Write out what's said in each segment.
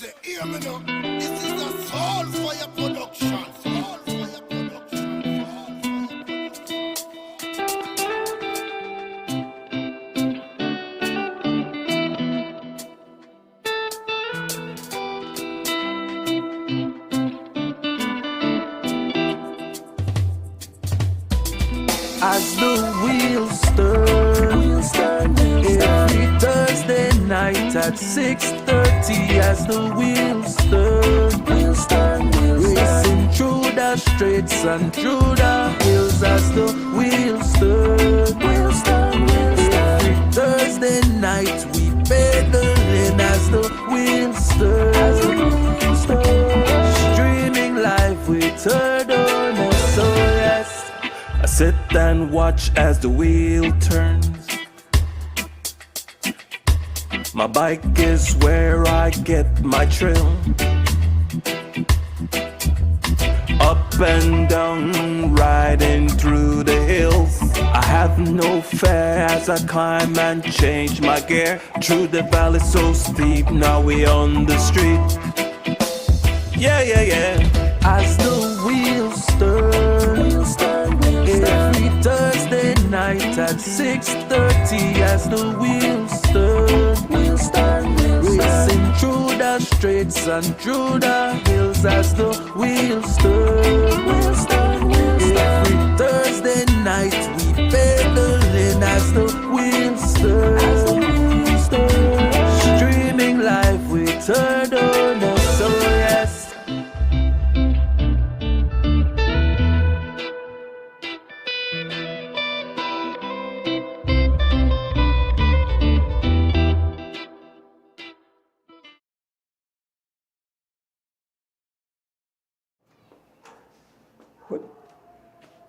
say, hear me now. This is a Soul Fire production. Soul Fire production. As the wheels turn, every Thursday night at 6:30. As the wheels turn, racing through the streets and through the hills. As the wheels turn, every Thursday night we pedaling. As the wheels turn, streaming live with her donor. So yes, I sit and watch as the wheel turns. My bike is where I get my thrill. Up and down, riding through the hills. I have no fear as I climb and change my gear. Through the valley so steep, now we on the street. Yeah. As the wheels turn, every Thursday night at 6:30. As the wheels turn, racing through the streets and through the hills. As the wheels turn, every Thursday night we pedaling. As the wheels turn, streaming live with her donor. So yes.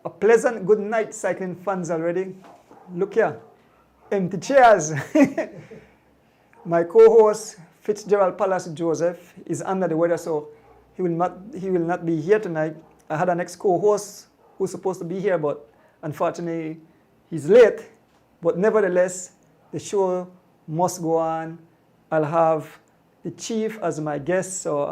A pleasant good night, cycling fans already. Look here, empty chairs. My co-host Fitzgerald Palace Joseph is under the weather, so he will not be here tonight. I had an ex-co-host who's supposed to be here, but unfortunately he's late. But nevertheless, the show must go on. I'll have the chief as my guest, so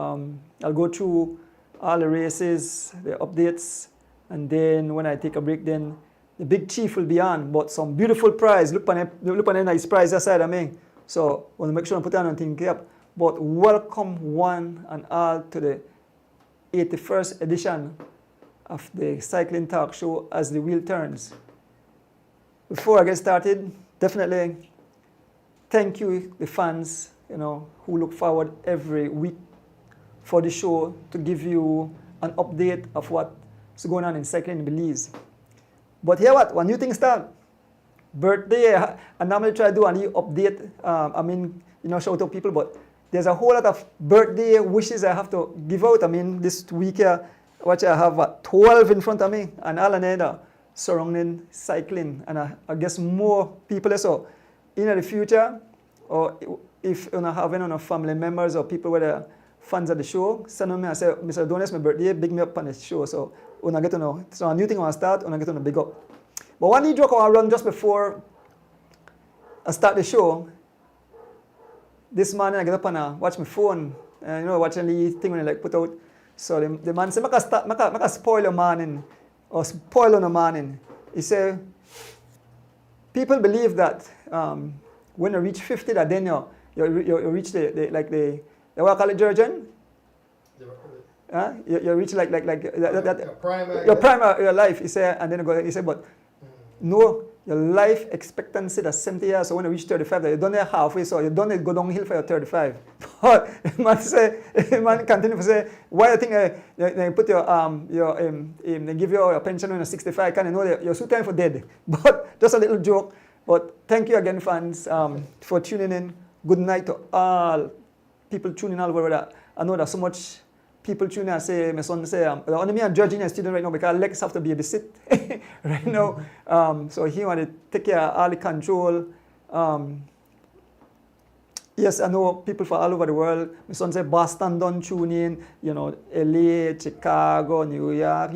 I'll go through all the races, the updates. And then when I take a break, then the big chief will be on. But some beautiful prize. Look on the nice prize aside of me. So I want to make sure I put on anything up. But welcome one and all to the 81st edition of the Cycling Talk Show as the wheel turns. Before I get started, definitely thank you, the fans, who look forward every week for the show to give you an update of what's going on in cycling in Belize. But here what? When new things start, birthday, I normally try to do a new update. Shout out people, but there's a whole lot of birthday wishes I have to give out. This week here, I have 12 in front of me, and all another surrounding cycling, and I guess more people. So in the future, or if you have any family members or people who are fans of the show, send me and say, Mr. Donis, my birthday, big me up on the show. So when I get to know, so a new thing I want to start, when I get to know big up. But one new joke I want to run just before I start the show. This morning I get up and I watch my phone, watching the thing when I put out. So the man said, make a spoil your morning, or spoil on the morning. He said, people believe that when you reach 50, that then you reach the what I call it, Georgian? You reach like your prime of your life. He said, and then he said, but no, your life expectancy is 70 years. So when you reach 35, you don't halfway, so you don't go downhill for your 35. But the man continue to say, why you think they put they give you your pension when you're 65? Can you know that you're so time for dead? But just a little joke. But thank you again, fans, for tuning in. Good night to all people tuning all over that. I know there's so much people tuning and say, my son say, only me and George in a student right now because Lex have to babysit right now. So he want to take care of all the control. Yes, I know people from all over the world. My son say Boston don't tune in, LA, Chicago, New York,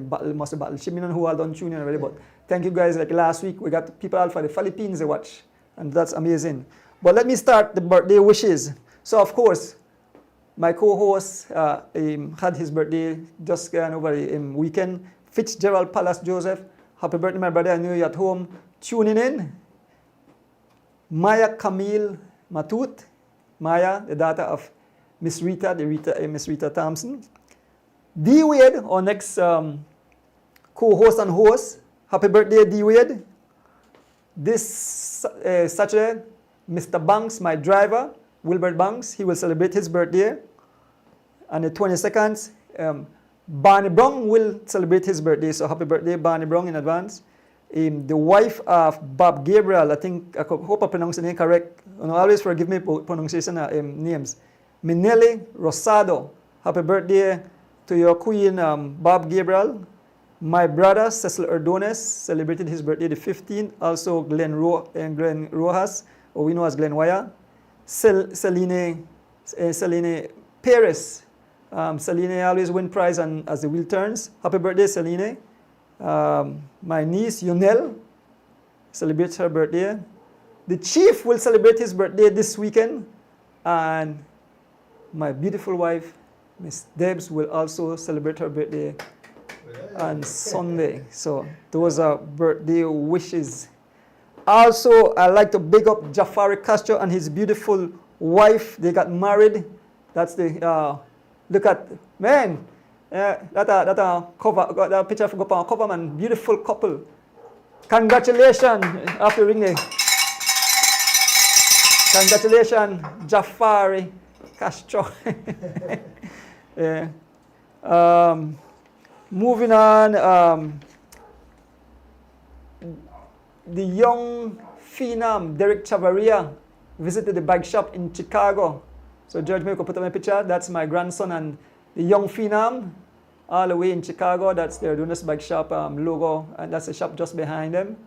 Battleship, who all don't tune in already. But thank you guys. Like last week, we got people out for the Philippines they watch, and that's amazing. But let me start the birthday wishes. So of course, My co-host had his birthday just gone over the weekend. Fitzgerald Palace Joseph, happy birthday, my brother. I know you're at home tuning in. Maya Camille Matut, Maya, the daughter of Miss Rita, Miss Rita Thompson. D. Wade, our next co-host and host. Happy birthday, D. Wade. This Saturday, Mr. Banks, my driver, Wilbert Banks, he will celebrate his birthday. On the 22nd, Barney Brown will celebrate his birthday. So happy birthday, Barney Brown, in advance. The wife of Bob Gabriel, I think, I hope I pronounced the name correct. Always forgive me for pronunciation names. Minelli Rosado, happy birthday to your queen, Bob Gabriel. My brother, Cecil Ordonez, celebrated his birthday the 15th. Also, Glenn Rojas, or we know as Glenn Wire. Celine Perez. Celine always win prize as the wheel turns. Happy birthday, Celine. My niece, Yonel, celebrates her birthday. The chief will celebrate his birthday this weekend. And my beautiful wife, Miss Debs, will also celebrate her birthday on Sunday. So those are birthday wishes. Also, I'd like to big up Jafari Castro and his beautiful wife. They got married. That's the, look at, man, that cover, got that picture for on cover, man. Beautiful couple. Congratulations. After ring the congratulations, Jafari Castro. Yeah. Moving on, the young phenom Derek Chavaria visited the bike shop in Chicago. So George, maybe you can put up my picture. That's my grandson and the young phenom all the way in Chicago. That's their Donuts Bike Shop logo, and that's the shop just behind them.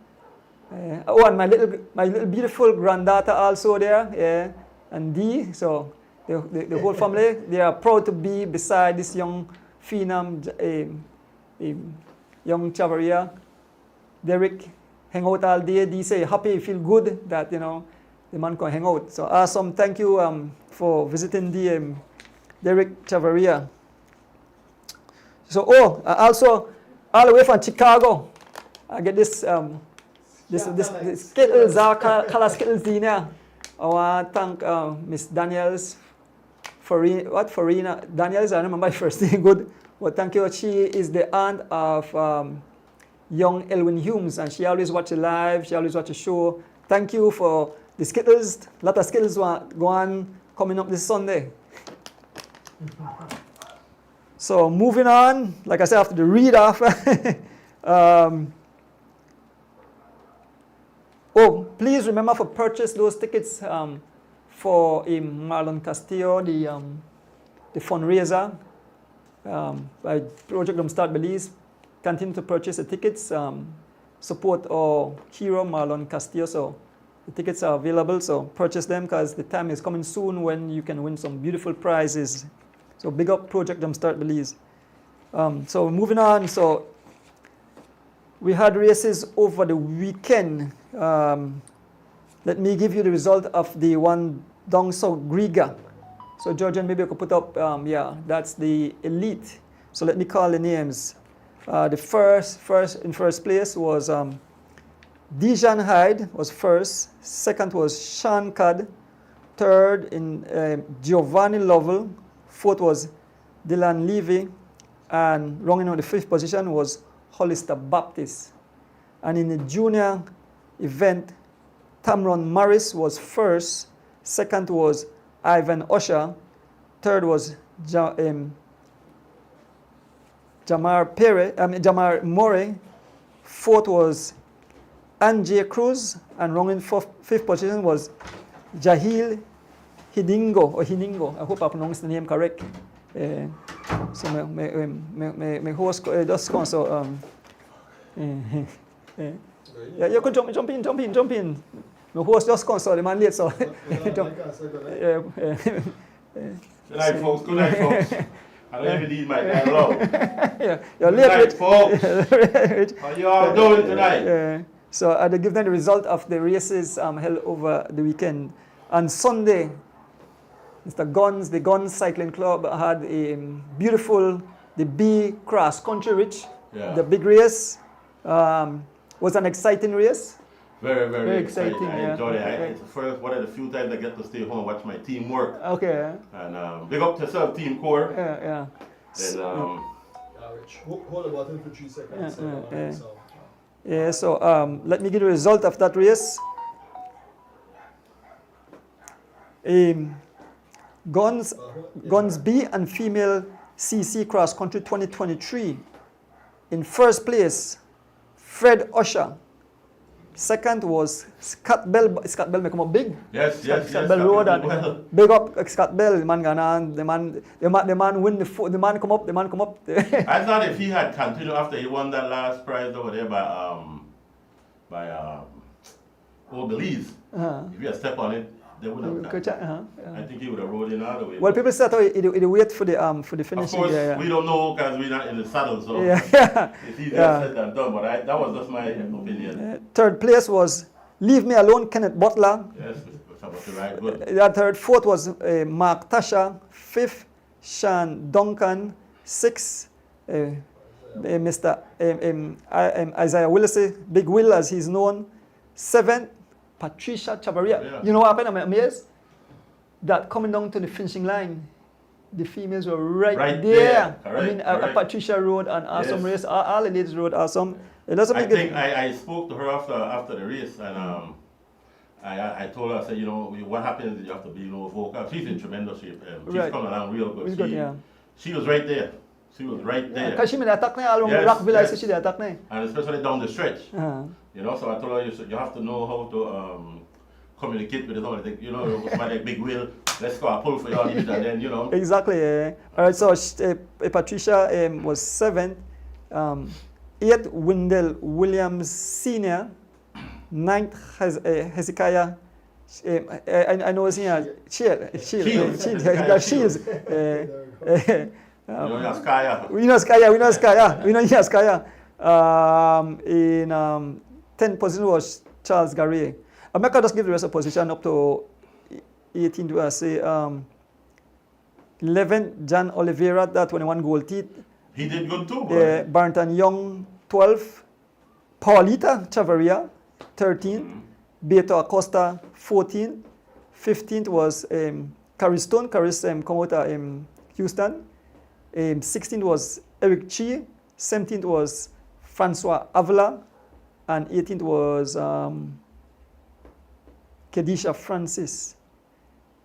Oh, and my little beautiful granddaughter also there, and Dee. So the whole family, they are proud to be beside this young phenom, young Chavaria. Derek hang out all day. Dee say happy, feel good that the man can hang out. So awesome. Thank you for visiting the Derek Chavaria. So also all the way from Chicago, I get this Skittles, color Skittles dinner. I want to thank Miss Daniels, Farina Daniels. I don't remember my first name good, but thank you. She is the aunt of young Elwin Humes, and she always watch the live. She always watch the show. Thank you for the Skittles. A lot of Skittles go on coming up this Sunday. So moving on, like I said, after the read off. Please remember to purchase those tickets for Marlon Castillo, the fundraiser by Project Jumpstart Belize. Continue to purchase the tickets. Support our hero Marlon Castillo. So the tickets are available. So purchase them because the time is coming soon when you can win some beautiful prizes. So big up Project Jumpstart Belize. So moving on. So we had races over the weekend. Let me give you the result of the one down south Griga. So Georgian, maybe I could put up, that's the elite. So let me call the names. The first place was Dijon Hyde was first. Second was Sean Codd. Third in Giovanni Lovell. Fourth was Dylan Levy. And rounding on the fifth position was Hollister Baptist. And in the junior event, Tamron Morris was first. Second was Ivan Usher. Third was Jamar Murray. Fourth was Anjay Cruz. And rounding fifth position was Jahil Hiningo. I hope I pronounced the name correct. So my host just come. So yeah, you could jump in. My host just come, so the man late. So Good night, folks. I don't even need my guy alone. You're Good late. night, folks. How you all doing tonight? So I give them the result of the races held over the weekend. On Sunday, Mr. Guns, the Guns Cycling Club had a beautiful, the B cross country rich, Yeah. the big race. Was an exciting race. Very, very, Very exciting. exciting, I yeah. enjoyed it. Okay. It's the first one of the few times I get to stay home and watch my team work. Okay. And big up to yourself, Team Core. Yeah. Then, Rich, hold the button for 3 seconds. So let me give you the result of that race. Guns B and female CC cross country 2023. In first place, Fred Usher. Second was Scott Bell. Scott Bell may come up big. yes, Scott Bell Road and big up Scott Bell. The man gone on. The man win the man come up. I thought if he had continued after he won that last prize over there by Belize, if he had stepped on it, they wouldn't have. I think he would have rode in all the way. Well, people said it wait for the finishing. Of course, yeah. we don't know because we're not in the saddle, so Yeah. it's easier said than done. But that was just my opinion. Third place was Leave Me Alone, Kenneth Butler. Yes, about the right good. Third, fourth was Mark Tasha. Fifth, Sean Duncan. Sixth, Mr. Isaiah Willissey, Big Will as he's known. Seventh, Patricia Chavaria. Yeah. You know what happened? I'm amazed that coming down to the finishing line, the females were right there. Correct, I mean, correct. Patricia rode an awesome Yes. race. All the ladies rode awesome. It doesn't I make think it. I spoke to her after the race, and I told her, I said, what happens is you have to be vocal. She's in tremendous shape. She's Right. coming along real good. It's good, yeah. She was right there. She was right there. Because she made attack now, all around Yes, Rockville, I yes. said she did attack now. And especially down the stretch. Uh-huh. So I told her, you have to know how to communicate with somebody. Somebody like Big Will, let's go and pull for your lead, and then, Exactly. All right, so Patricia was seventh. Eighth, Wendell Williams Sr. Ninth, Hezekiah. I know it's here. Shields. Skya. We know Skya. In 10th position was Charles Garrier. I'm not going to just give the rest of position up to 18 to say 11th, John Oliveira, that 21 gold teeth. He did good too, boy. Barrington Young, 12th. Paulita Chavaria, 13th. Beto Acosta, 14th. 15th was Carrie Stone. Carrie come out of Houston. 16th was Eric Chi. 17th was Francois Avila. And 18th was Kedisha Francis.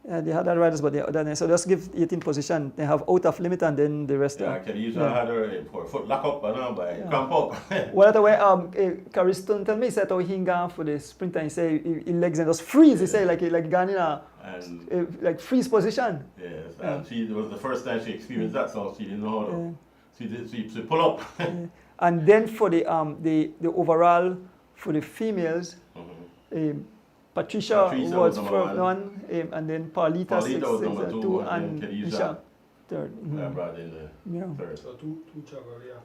They had other riders, but so just give 18th position. They have out of limit and then the rest. Yeah, Kedisha had her for a foot lock up and camp up. Well, the way Cariston tell me, he said how he gone for the sprint and he say he legs and just freeze. He say like gone in a like freeze position. Yes, and it was the first time she experienced that, so she didn't know how to. She pull up. And then for the overall for the females, Patricia was first one, and then Paulita was number two, and Kedisha third. Brought in the third. So two Chavaria.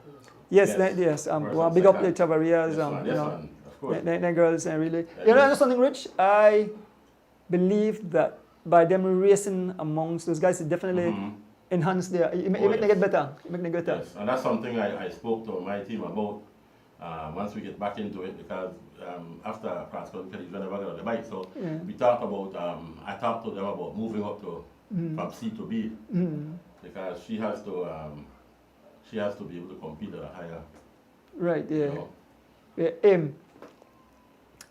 Yes. First Big and up the Chavarias. This one, of course. The girls really. You know something, Rich? I believe that by them racing amongst those guys, it definitely enhance their. It make them get better. Yes, and that's something I spoke to my team about. Once we get back into it, because after cross country, he's never got on the bike. So we talked about. I talked to them about moving up to from C to B because she has to be able to compete at a higher. Right. Yeah.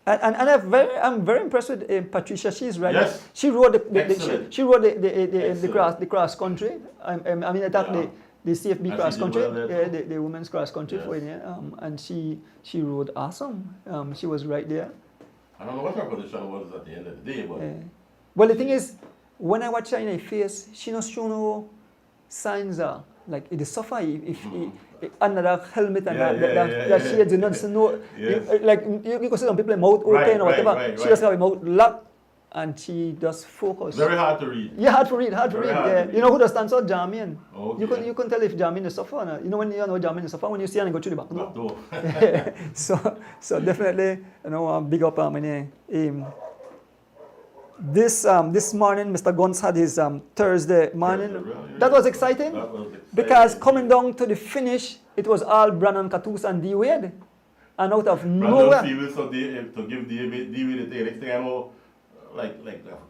I'm very impressed with Patricia. She's right. Yes. She rode Excellent. the cross country. I mean, the CFB And cross she did country, well there too. the women's cross country Yes. for it. And she rode awesome. She was right there. I don't know what her position was at the end of the day, but Well, the thing is, when I watch her in her face, she not show no signs of like it suffer if under that helmet and that she had not know. Yes. Like you can see some people mouth open or whatever. She just have her mouth locked and she just focus. very hard to read. Yeah, hard to read. Very hard to read. You know who does stand out? Jamin. Okay. You can tell if Jamin is suffer. No? You know when you know Jamin is suffer when you see and go through the back door. Door. So definitely, big up this morning, Mr. Guns had his Thursday morning. Thursday, That was exciting. That was exciting. Because coming down to the finish, it was all Brandon Catus and D Wade. And out of nowhere. Brandon Stevens, so to give D Wade the next thing I know, like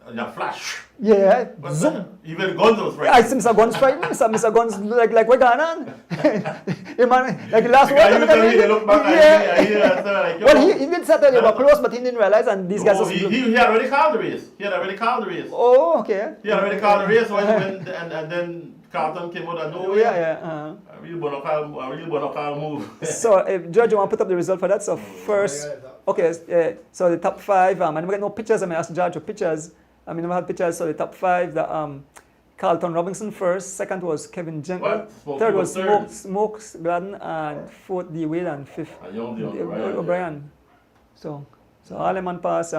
in a flash. Yeah, But zoom. even Guns was right. I see Mr. Guns right now. Mr. Guns like what going on? Hey man, like the last The guy one. you tell me, they look back Yeah. and hear and say like, yo. Well, he did Saturday, but close, but he didn't realize, and these guys No, just. he had already called the race. He had already called the race. Oh, okay. He had already called the race and then Carlton came out of nowhere. Yeah. I really want to call move. So, George, you want to put up the result for that? So, first, okay, so the top five, I never get no pictures. I mean, I asked George for pictures. I mean, never had pictures. So, the top five, Carlton Robinson first, second was Kevin Jenkins, third was Smokes Gladden, and fourth, D Wade, and fifth, And young O'Brien. So all them man pass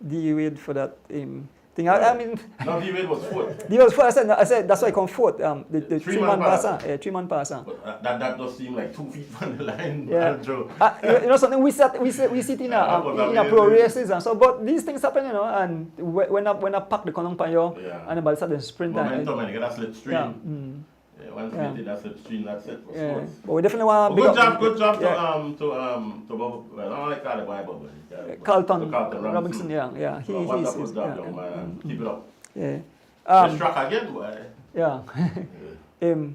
D Wade for that thing. I mean, No, D Wade was fourth. D was fourth. I said that's why I come fourth. The Three-man three-man passer. Yeah, three-man passer. But that does seem like 2 feet from the line. Yeah. Andrew. You know something, we sit in a pro races and so, but these things happen, you know, and when I pack the Konong Payo and the ball start the sprint. Momentum and you get that slipstream. Yeah. Once you get that slipstream, that's it for sports. But we definitely want Good job to well, I don't like call it Bible, but Carlton Robinson. Yeah. Wonderful job, young man. Keep it up. Yeah. Let's track again, boy. Yeah. We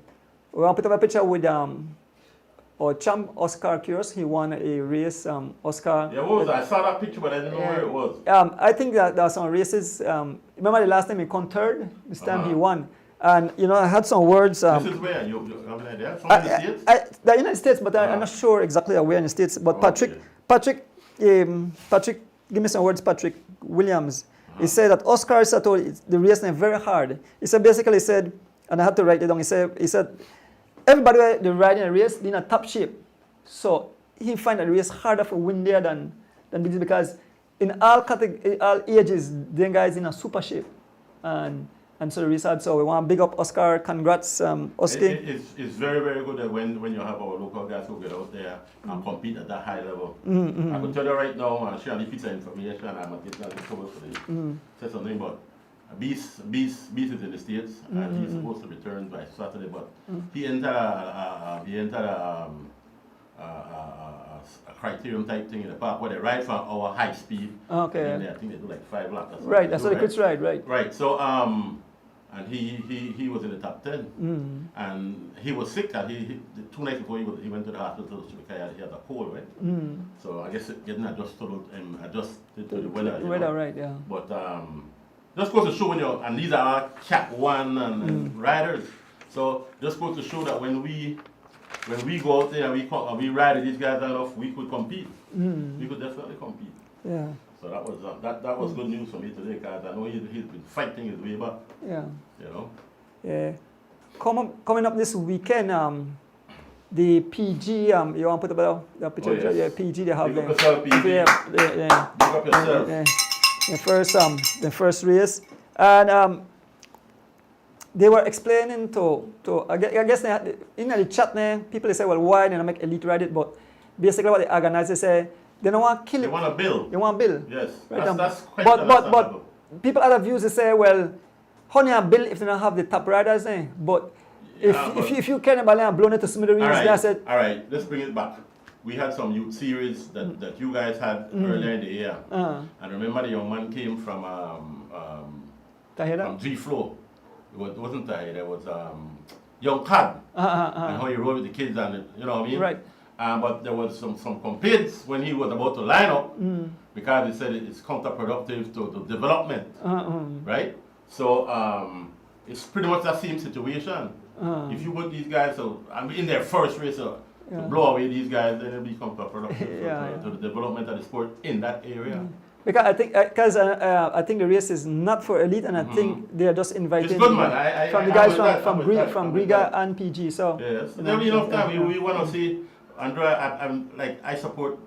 want to put up a picture with our champ Oscar Curious. He won a race. Oscar. Yeah, what was that? I saw that picture, but I didn't know where it was. I think that there are some races. Remember the last time he come third? This time he won. And you know, I had some words. This is where you have an idea from the States? The United States, but I'm not sure exactly where in the States. But Patrick, give me some words. Patrick Williams. He said that Oscar said the race is very hard. He said basically said, and I had to write it down. He said everybody they ride in a race in a top shape. So he find that the race harder for win there than this because in all ages, the guys in a super shape. And so the research, so we want to big up Oscar. Congrats, Oscar. It's very, very good that when you have our local guys who get out there and compete at that high level. I can tell you right now, I'm sure the piece of information, I'm not getting that cover for the say something, but Beast is in the States and he's supposed to return by Saturday, but he entered a criterium type thing in the park where they ride from our high speed. Okay. And I think they do like 5 laps. Right, that's what the kids ride, right. Right, so and he was in the top 10 and he was sick and he 2 nights before he went to the hospital because he had a cold, right? So I guess getting adjusted to the weather. Weather, right, yeah. But just goes to show when you're, and these are our Cat 1 and riders, so just goes to show that when we go out there and we ride with these guys enough, we could compete. We could definitely compete. Yeah. So that was that was good news for me today, because I know he's been fighting his way back. Yeah. You know. Yeah. Coming up this weekend, the PG. You want to put up the picture? Oh, yes. Yeah, PG. They have Big up yourself, PG. Yeah. Big up yourself. Yeah. The first race, and they were explaining to I guess in the chat there, people say, well, why they not make elite ride it? But basically, what the organizers say, they don't want to kill it. They want to build. They want to build. Yes. Right. That's quite But people other views they say, well, how do you build if they don't have the top riders? But if you can and blown it to smithereens, that's it. All right, let's bring it back. We had some youth series that you guys had earlier in the year, and remember the young man came from G Flow. It wasn't Tahir, it was Young Cad, and how he rode with the kids and you know what I mean. Right. But there was some complaints when he was about to line up because he said it's counterproductive to development, right? So it's pretty much that same situation. If you put these guys in their first race to blow away these guys, then it'll be counterproductive to the development of the sport in that area. Because I think the race is not for elite, and I think they are just inviting it's good, man. from the guys from Briga and PG. So yes, there'll be enough time. We want to see. Andrea, I support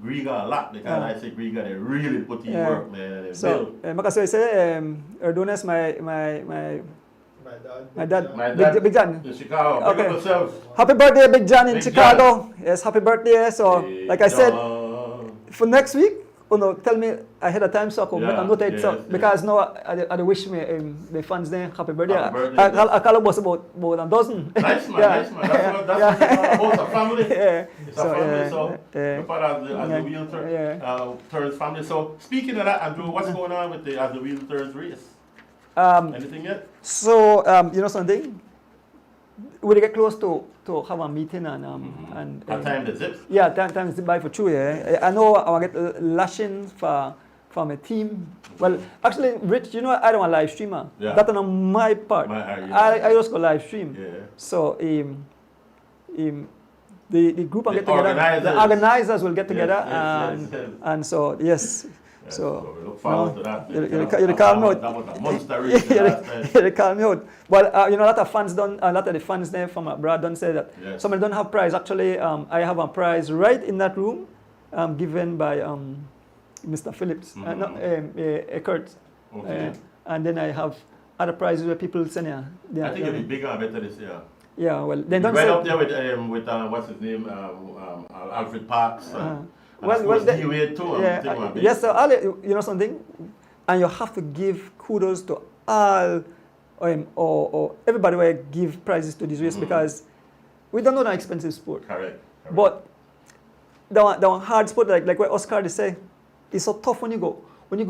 Griga a lot because I say Griga they really put in work, man. So, because I say Erdones, my dad, Big John in Chicago. Okay. Pick up yourself. Happy birthday, Big John in Big Chicago. John. Yes, happy birthday. So, like I said, for next week, no, tell me ahead of time so I can make a note of it. So, because now I wish me the fans there happy birthday. Happy birthday. I call about a dozen. Nice man, nice man. That's what it's all about, a family. Yeah. It's a family, so you're part of the wheel turns family. So speaking of that, Andrew, what's going on with the as the wheel turns race? Anything yet? So you know something? We get close to have a meeting and time the zip? Yeah, time is by for 2 years. I know I want to get lashing from a team. Well, actually, Rich, you know I don't want live streamer. Yeah. That's on my part. I just go live stream. Yeah. So the group will get together. Organizers. The organizers will get together Yes. and so yes. So we look forward to that. You call me out. That was a monster race last time. You call me out. But you know, a lot of the fans there from abroad don't say that. Yes. Some don't have prize. Actually, I have a prize right in that room, given by Mr. Phillips, Eckert. Okay. And then I have other prizes where people send I think it'll be bigger and better this year. Yeah, well, they don't right say. up there with what's his name, Alfred Parks. Yes, so you know something, and you have to give kudos to all or everybody where give prizes to this race because we don't know the expensive sport. Correct. But the one hard sport like what Oscar say, it's so tough when you go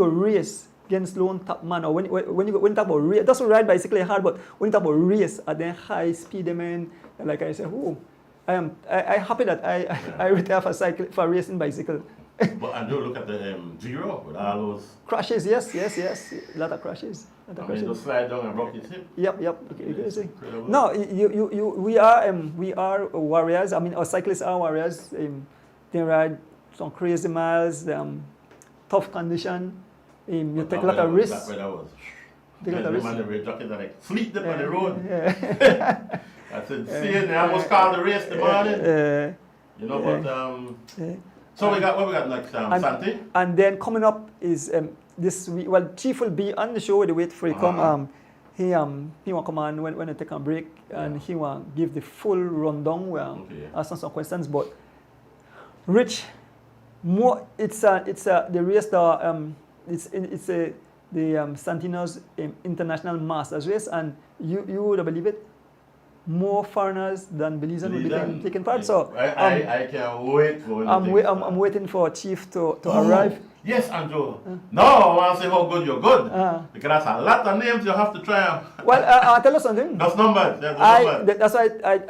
race against lone top man or when you talk about race. That's ride bicycle is hard, but when you talk about race at the high speed, like I say, I'm happy that I retire for racing bicycle. But and look at the Giro with all those crashes. Yes, a lot of crashes. Just slide down and broke his hip. Yep. No, we are warriors. I mean, our cyclists are warriors. They ride some crazy miles, tough condition. You take a lot of risks. Take a lot of risks. Like fleet them on the road. Yeah. That's insane. They almost called the race the morning. You know, but so what we got next, Santi? And then coming up is this week. Well, Chief will be on the show with the wait for he come. He want come on when I take a break and he want give the full rundown. Well, ask some questions, but Rich, more it's the race it's the Santino's international masters race, and you would believe it. More foreigners than Belizean will be taking part. So I can't wait for I'm waiting for Chief to arrive. Yes, Andrew. No, I want to say how good you're good. Because that's a lot of names you have to try. Well, I'll tell you something. That's numbers. That's why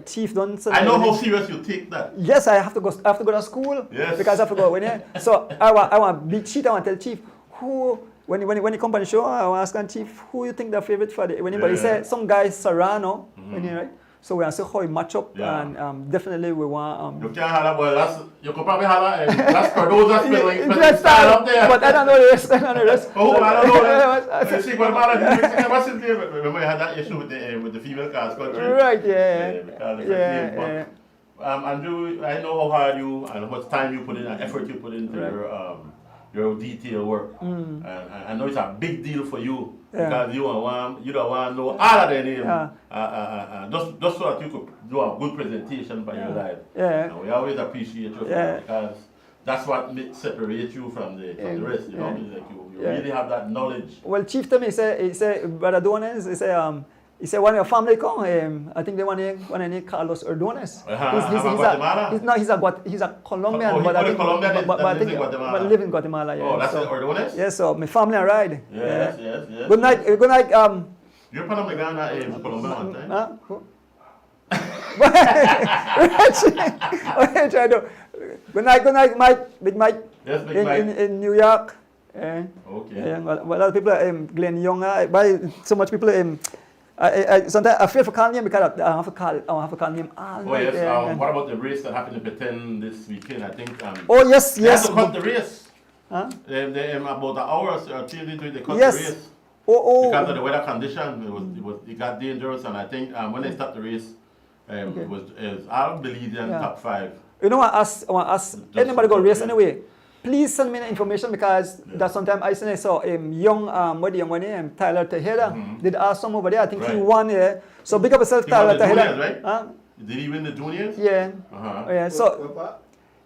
Chief don't. I know how serious you take that. Yes, I have to go to school. Yes. Because I have to go when So I want big cheat. I want to tell Chief who. When you come on the show, I was asking Chief, who you think the favorite for the... When anybody say some guy Serrano, right? So we are see how he match up, and definitely we want... you can't have that, you could probably have that's Cardoza spelling up there. But I don't know the rest. I don't know. You see what about what's his name? Remember you had that issue with the female cars country? Right, Andrew, I know how hard you and how much time you put in and effort you put into your detail work. And I know it's a big deal for you because you don't want to know all of their names. Just so that you could do a good presentation for your life. And we always appreciate you because that's what separates you from the rest. You know, like you really have that knowledge. Well, Chief to me, he say, Brother Dones, he said when your family come, I think they want to name Carlos Ordonez. He's a Colombian, but I think live in Guatemala. Oh, that's Ordonez? Yes, so my family ride. Yes. Good night. You're part of the Ghana in Colombia one time. Good night, Mike. Big Mike. Yes, Big Mike. In New York. Okay. A lot of people, Glenn Young, so much people, sometimes I feel for calling him because I have to call him. Yes. What about the race that happened in Petén this weekend? I think. Yes. They had to cut the race. They about an hour or 2 into they cut the race. Because of the weather condition, it got dangerous, and I think when they stopped the race, it was all Belizean top 5. You know what? I ask anybody go race anyway. Please send me the information because that sometimes I saw young Tyler Tejeda did ask some over there. I think he won here. So big up yourself, Tyler Tejeda. Right? Did he win the juniors? Yeah. So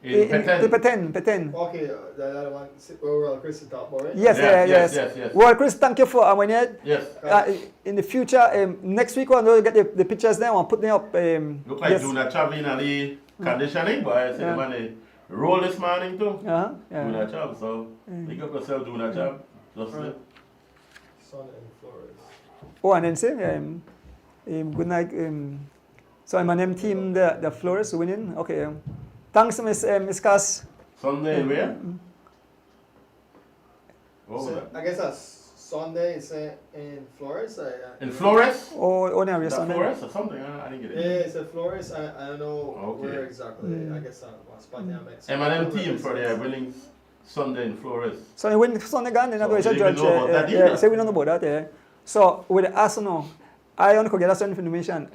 In Peten. Peten. Okay, the other one, World Chris to talk about, right? Yes, Yes. Well, Chris, thank you for when you, Yes. in the future, next week we'll get the pictures there and put them up. Look like doing a traveling and the conditioning, but I see the man roll this morning too. Doing a job, so pick up yourself doing a job. Just Sun and Flores. Oh, and then say, good night. So I'm an M team, the Flores winning. Okay. Thanks, Miss Cass. Sunday where? What was So, that? I guess that's Sunday is in Flores. In Flores? Oh, no, Is that Sunday. Flores or something? I didn't get Yeah, it. it's in Flores. I don't know Okay. where exactly. I guess one spot in Mexico. M&M team for their winning Sunday in Flores. So you win Sunday again, then I go So to you didn't judge. know about that Yeah, either? say we don't know about that. Yeah. So with the Arsenal, I only could get certain information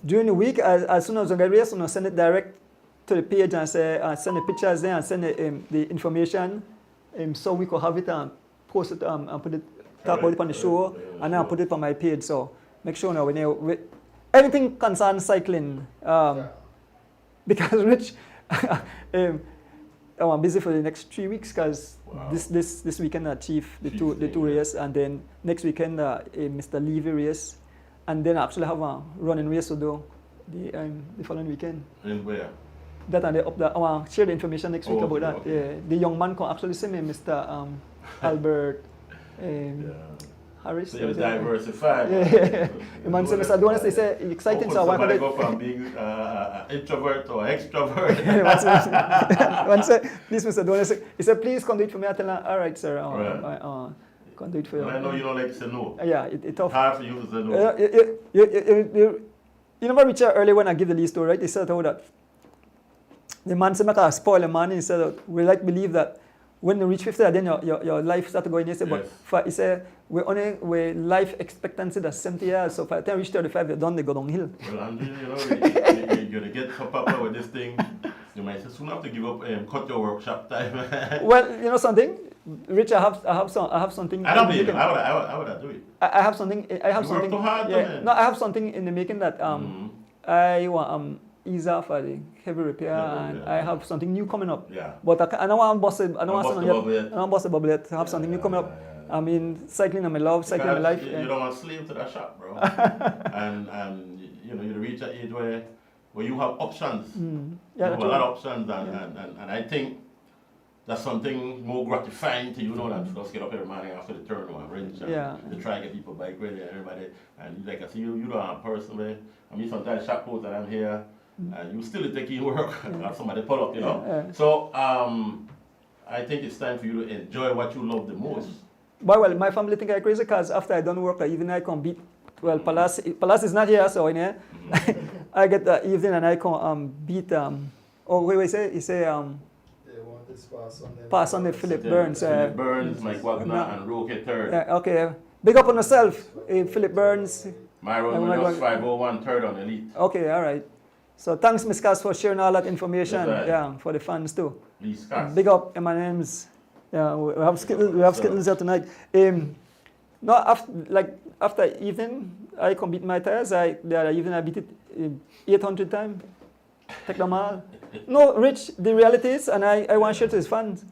during the week. As soon as I get race, I send it direct to the page and say send the pictures there and send the information, so we could have it and post it and put it talk about it on the show, and then I put it on my page. So make sure now when everything concerns cycling, because Rich, I'm busy for the next 3 weeks because this weekend I achieve the two races, and then next weekend Mr. Levy race, and then I actually have a running race to do the following weekend. In where? That and up there. I want to share the information next week Oh, about that. okay. Yeah, the young man can actually see me, Mr. Albert Harris. So you're diversified. Yeah. The man said, Mr. Adonis, he said, exciting, so I want somebody to go from being introvert or extrovert. One said, please, Mr. Adonis, he said, please come do it for me. I tell him, all right, sir. Can do it for you. I know you don't like to say no. Yeah, it's tough. Hard for you to say no. You never reach out early when I give the lead story, right? He said that the man said, I spoil a man. He said, we like believe that when you reach 50, then your life starts going. He said, Yes. but he said, we life expectancy that's 70 years. So by the time you reach 35, you're done, they go downhill. Well, Andrew, you're going to get so popular with this thing. You might soon have to give up, cut your workshop time. Well, you know something, Rich, I have something. I don't believe it. I would do it. I have something. I have You something. work too hard, yeah, man. no, I have something in the making that I want ease off for the heavy repair, and I have something new coming up. Yeah. But I don't want to bust it. I don't want bust to the bubble yet. I don't bust the bubble yet. I have something new coming up. I mean, cycling in my love, cycling in my life. You don't want to slave to that shop, bro. and you reach an age where you have options. Yeah, you have a true. lot of options, and I think that's something more gratifying to you know than just get up every morning after the turn or wrench and to try and get people bike ready and everybody. And like I see you don't have personally. I mean, sometimes shop posts that I'm here, and you still taking work and somebody pull up, you know. So I think it's time for you to enjoy what you love the most. But well, my family think I'm crazy because after I done work, even I can beat. Well, Palace is not here, so in here, I get the evening and I can beat. He say They want this pass on the Philip Burns. Philip Burns, Mike Wagner, and Roque third. Okay, big up on yourself, Philip Burns. Myron Munoz 501 third on elite. Okay, all right. So thanks, Ms. Cass, for sharing all that information. Yes, yeah, for the fans too. Please, Cass. Big up M&M's. Yeah, we have Skittles here tonight. No, after evening, I can beat my tires. The other evening I beat it 800 times. Take them all. No, Rich, the reality is, and I want to share to his fans,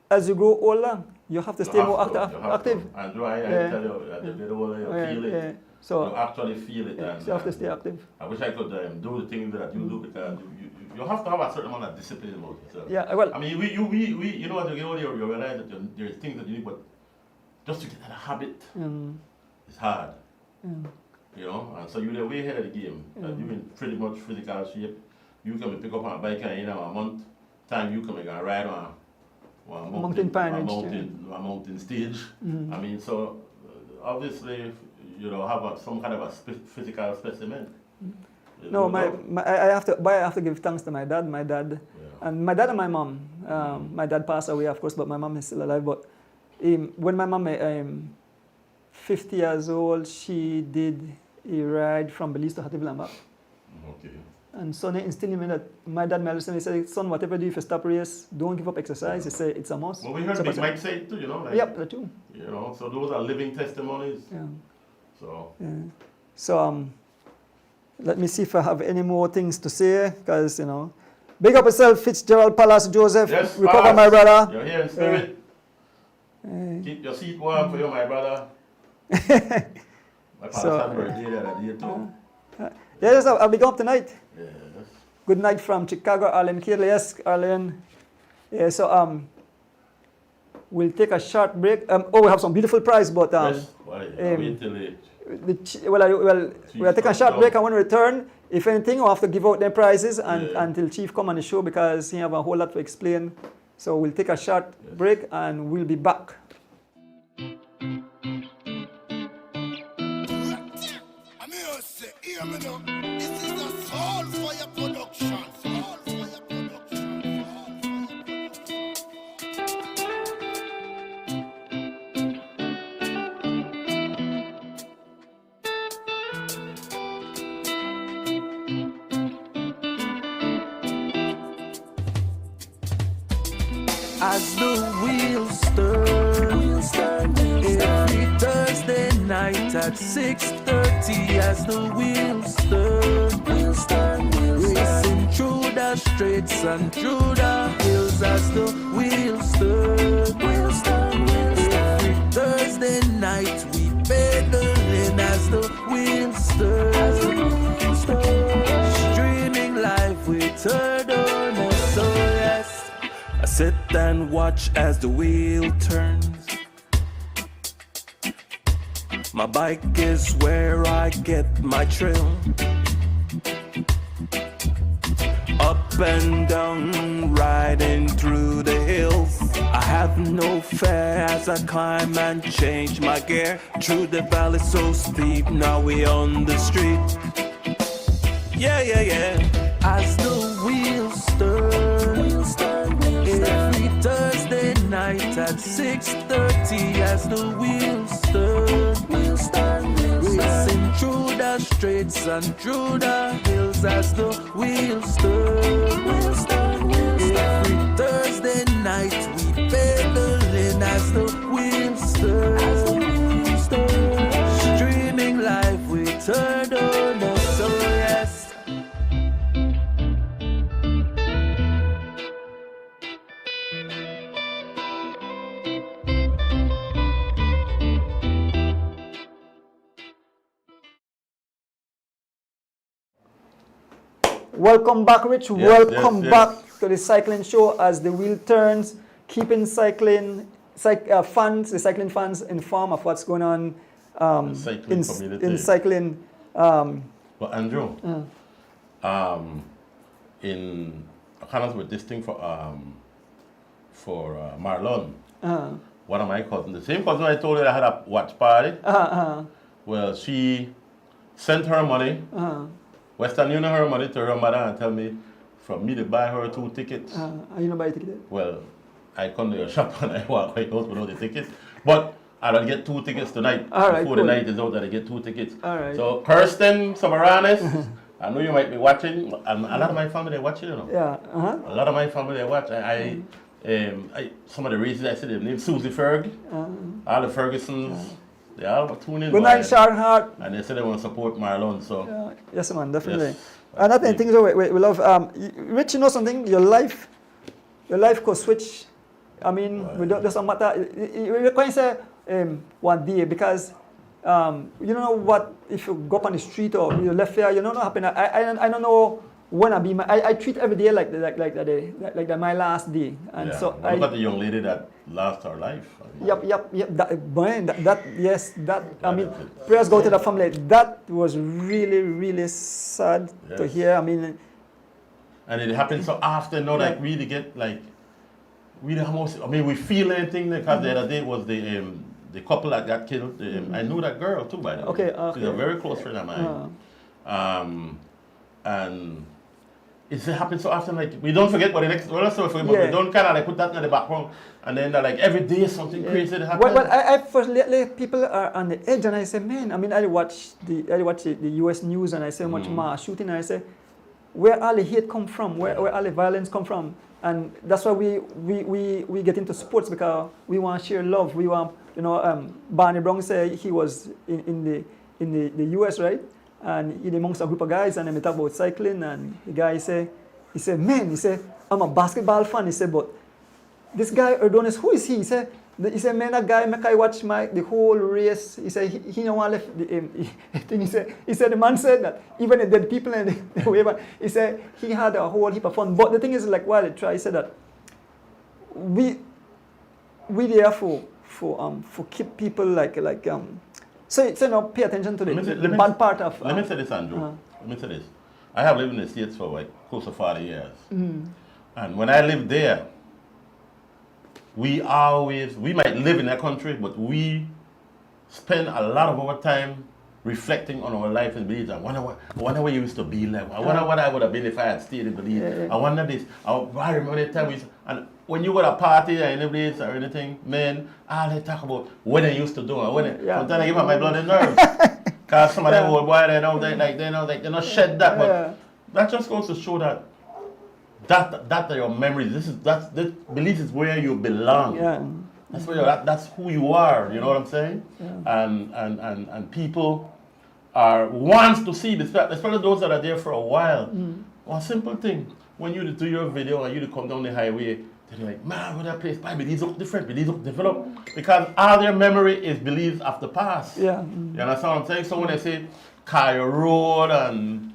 as you grow older, you have to stay more active. And I tell you, at the older you feel it. Yeah. So you actually feel it. Yeah, And, so you have to stay active. I wish I could do the things that you do because you have to have a certain amount of discipline about yourself. Yeah, well. I mean, we you know, as you get older, you realize that there's things that you need, but just to get that habit, it's hard. You know, and so you're way ahead of the game. You're in pretty much physical shape. You come and pick up on a bike and in a month time you come and ride on a mountain stage. I mean, so obviously you know have some kind of a physical specimen. No, I have to give thanks to my dad. And my dad and my mom. My dad passed away, of course, but my mom is still alive. But when my mom 50 years old, she did a ride from Belize to Hattieville and back. Okay. And so they instilled in me that my dad, my listen, he said, son, whatever you do, if you stop race, don't give up exercise. He said, it's a must. Well, we heard Big Mike say it too, you know. Like, yep, that too. You know, so those are living testimonies. Yeah. So. Yeah. So let me see if I have any more things to say, because you know, Big up yourself, Fitzgerald Palace Joseph. Yes, Recover, Palace. my brother. You're here in spirit. Keep your seat warm for you, my brother. My Palace had birthday the other day too. Yes, I'll be going up tonight. Yes. Good night from Chicago, Arlen Kirley. Yes, Arlen. Yeah, so we'll take a short break. We have some beautiful prize, but Yes. Wait till it. we'll take a short break, and when we return, if anything, we'll have to give out their prizes until Chief come on the show because he have a whole lot to explain. So we'll take a short break and we'll be back. I'm here say, hear me now. This is a Soul Fire production. Soul Fire production. As the wheels turn, every Thursday night at 6:30. As the wheels turn, racing through the streets and through the hills. As the wheels turn, every Thursday night we pedaling. As the wheels turn, streaming live with Turtle. So yes, I sit and watch as the wheel turns. My bike is where I get my thrill. Up and down, riding through the hills. I have no fear as I climb and change my gear. Through the valley so steep, now we on the street. Yeah, yeah, yeah. As the wheels turn, every Thursday night at 6:30. As the wheels turn, racing through the streets and through the hills. As the wheels turn, every Thursday night we pedaling. As the wheels turn, streaming live with Turtle. So yes. Welcome back, Rich. Yes, Welcome yes, back to the cycling show as the wheel turns, keeping cycling fans, the cycling fans informed of what's going on Cycling community. in cycling. But Andrew, in accordance with this thing for Marlon, one of my cousins, the same cousin I told you that I had a watch party. Well, she sent her money, Western Union her money to her mother and tell me from me to buy her 2 tickets. You know buy ticket? Well, I come to your shop and I walk right out without the tickets. But I'll get 2 tickets tonight. All right, before cool. the night is out, I'll get 2 tickets. All right. So Kirsten Samaranes, I know you might be watching. And a lot of my family they watch it, you know. Yeah. A lot of my family they watch. Some of the races I see their name, Susie Ferg, all the Fergusons, they all tune in. Good night, Sharon Hart. And they say they want to support Marlon, so. Yes, man, definitely. Yes. And I think things we love. Rich, you know something? Your life could switch. I mean, we don't, doesn't matter. We can't say one day because you don't know what if you go up on the street or you left here. You don't know what happen. I don't know when I treat every day like my last day. And so what about the young lady that lost her life? I mean, Yep. I mean, prayers go to the family. That was really, really sad to hear. I mean, and it happens so often now, like really get like really almost. I mean, we feel anything because the other day was the couple that got killed. I knew that girl too, by the way. Okay. She's a very close friend of mine. And it happens so often, like we don't forget what the next. Well, not so forget, but we don't kind of like put that in the background, and then like every day something crazy that happens. Well, I first lately people are on the edge, and I say, man. I mean, I watch the U.S. news, and I say much mass shooting, and I say, where all the hate come from? Where all the violence come from? And that's why we get into sports because we want to share love. We want, Barney Brown said he was in the U.S., right? And he amongst a group of guys, and they talk about cycling, and the guy say He said, man, he said, I'm a basketball fan. He said, but this guy, Erdonis, who is he? He said, man, that guy make I watch the whole race. He said, he no one left the thing. He said, the man said that even the dead people and the way, but he said he had a whole heap of fun. But the thing is, like, while they try, he said that we there for keep people so now pay attention to the bad part of. Let me say this, Andrew. Let me say this. I have lived in the States for like close to 40 years. And when I lived there, we might live in a country, but we spend a lot of our time reflecting on our life and beliefs. I wonder what you used to be like. I wonder what I would have been if I had stayed in belief. I wonder this. I remember the time and when you go to a party or any place or anything, man, all they talk about what they used to do. Sometimes I give up my bloody nerves. Because some of them old boys, they don't shed that. But that just goes to show that are your memories. This belief is where you belong. Yeah. That's who you are. You know what I'm saying? Yeah. And people wants to see this, especially those that are there for a while. One simple thing: when you do your video and you come down the highway, they're like, man, what that place? Beliefs look different. Beliefs look developed because all their memory is beliefs of the past. Yeah. You understand what I'm saying? So when they say Kaya Road and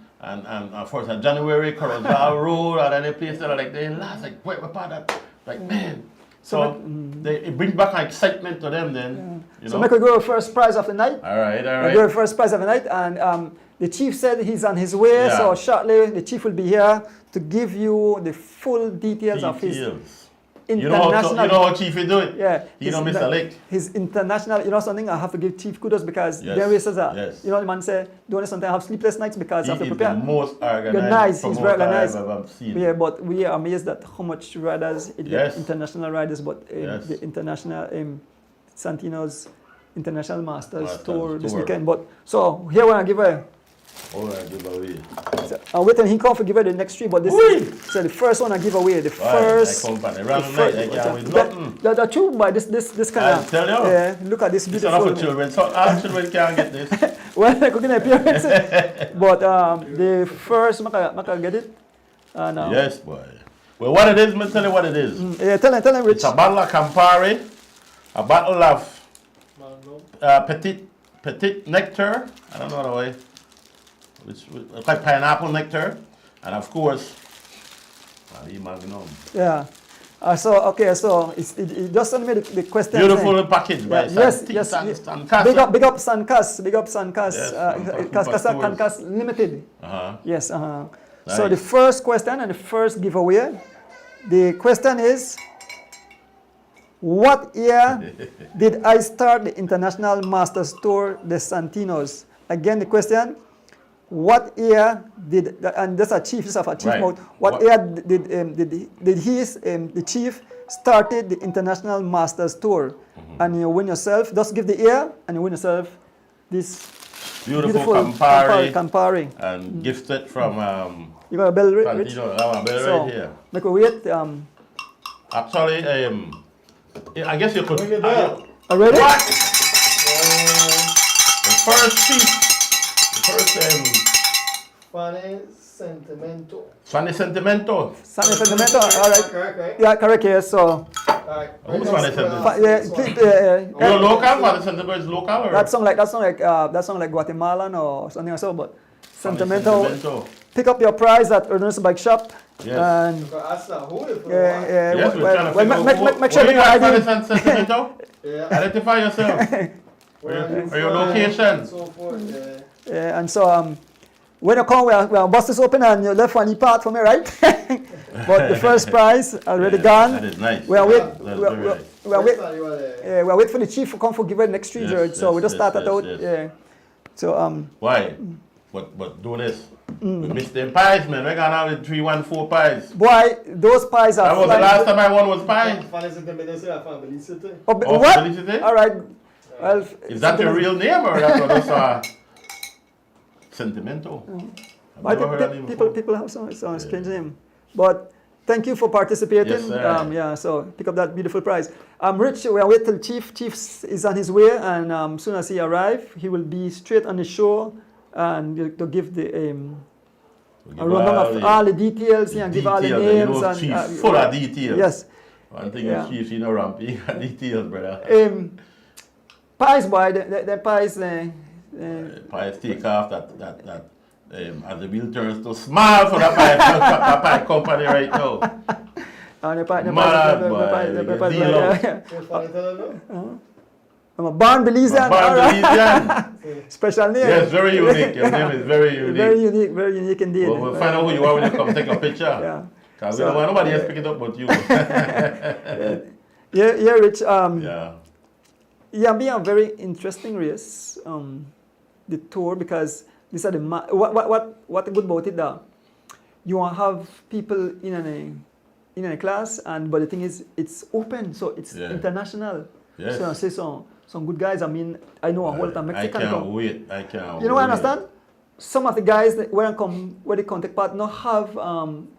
first of January, Corozal Road, or any place that are like, they last, like, wait, what part of that? Like, man. So it brings back excitement to them then. You know? So make we go first prize of the night. All right. We go first prize of the night. And the chief said he's on his way. Yeah. So shortly, the chief will be here to give you the full details. Of his international. You know how Chief is doing? Yeah. He don't miss a lick. His international, you know something, I have to give Chief kudos because there is you know, the man said, don't sometimes have sleepless nights because I have to prepare. He's the most organized. He's very organized. I've ever seen. Yeah, but we are amazed at how much riders, international riders, but the international, Santino's International Masters Tour this weekend. But so here we're going to give a giveaway. So, I'll wait till he come for give away the next three, but this so the first one I give away. The first. The two by this kind of. Tell you. Yeah, look at this beautiful. It's not for children, so our children can't get this. Well, I couldn't appearance. But the first, I can get it. Yes, boy. Well, what it is, me tell you what it is. Yeah, tell him, Rich. It's a bottle of Campari, a bottle of Petit Nectar. I don't know the way. It's like pineapple nectar, and of course, Magnum. Yeah. So it just sent me the question. Beautiful package, by yes. Big up Sancas. Cancas Limited. Yes. Nice. So the first question and the first giveaway. The question is, what year did I start the International Masters Tour, the Santinos? Again, the question. What year did, and that's a chief of a chief mode, what year did the chief started the International Masters Tour? And you win yourself, just give the year and you win yourself this beautiful Campari. And gifted from you got a bell, Rich? Santino. I have a bell right here. Make a wait. Actually, I guess you could. Already? What? The first piece. Fanny Sentimento. Fanny Sentimento. Fanny Sentimento. All right. Correct. Yeah, correct. Yes. So. Who's Fanny Sentimento? You're local. Fanny Sentimento is local, or that song like Guatemalan or something like so. But Sentimento. Pick up your prize at Ernest Bike Shop. Yes. And yes, we're trying to figure out. Make sure you ID. Sentimento. Identify yourself. Or your location. So forth. And so when you come, we are buses open and you left one part for me, right? But the first prize already gone. That is nice. We are waiting for the chief to come for give it next 3 years. So we just started out. Yeah. So why? But do this. We missed them pies, man. We're gonna have with 314 pies. Boy, those pies are. That was the last time I won was pies. What? All right. Well, is that your real name or that's Sentimento? People have some strange name. But thank you for participating. Yes, so pick up that beautiful prize. Rich, we are waiting till Chief. Chief is on his way, and soon as he arrives, he will be straight on the show and to give the give A rundown all of the- all the details, and give all the details, names. you know, And, Chief, full of details. Yes. One thing Yeah. is Chief, you know, Rampy, he got details, brother. Pies, boy, the pies. Pies take off that as the wheel turns to small for that pie company right now. And the pies, Mad, boy, deal out. What fire tell you? I'm a Barn Belizean. Barn Belizean. Special name. Yes, very unique. Your name is very unique. Very unique indeed. Well, we'll find out who you are when you come take a picture. Yeah. Because So, we don't want nobody else pick it up but you. Yeah, Rich. Yeah. Be a very interesting race. The Tour, because these are the what good about it that you want to have people in a class, and but the thing is it's open, so it's international. Yes. So I say some good guys. I mean, I know a whole lot of Mexican. I can't wait. You know what I understand? Some of the guys that when they contact part not have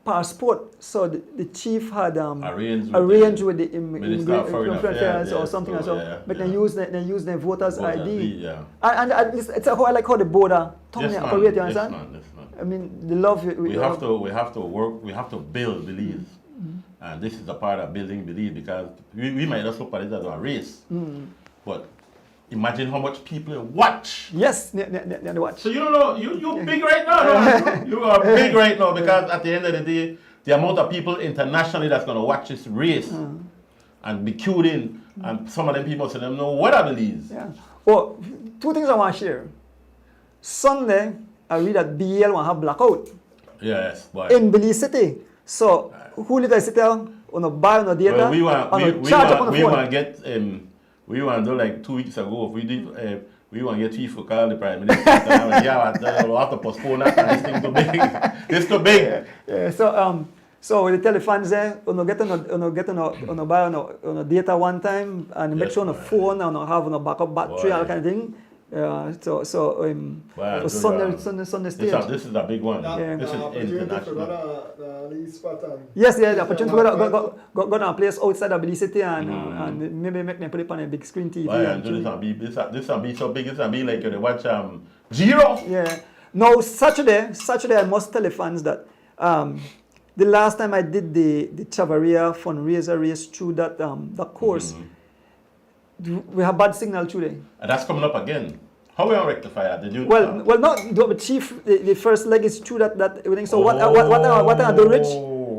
passport, so the chief had arranged with the Minister of Foreign Affairs or something, so, but they use their voters ID. Yeah. And it's how I like how the border operate. You Yes, understand? man. I mean, the love We have to work. We have to build Belize, and this is the part of building Belize, because we might just look at it as a race, but imagine how much people watch. Yes, they watch. So you don't know, you big right now. No? You are big right now, because at the end of the day, the amount of people internationally that's going to watch this race and be cued in, and some of them people say them know what I believe. Yeah. Well, two things I want to share. Sunday, I read that BL will have blackout Yes, boy. in Belize City. So who live in the city on a buy on a data? Well, we phone. want to get we want to do like 2 weeks ago. If we did, we want to get Chief to call the Prime Minister. We'll have to postpone that. This thing too big. It's too big. Yeah. So with the telefans there, on a buy on a data one time, and make sure on a phone and have on a backup battery, all kind of thing. Sunday stage. This is a big one. This is international. Yes, the opportunity to go to a place outside of Belize City and maybe make them put it on a big screen TV. This will be so big. This will be like you watch Giro. Yeah. Now Saturday, I must tell the fans that the last time I did the Chavaria fundraiser race through that course, we have bad signal today. And that's coming up again. How will you rectify that? Did you? Well, not the chief. The first leg is through that everything. So what I do, Rich?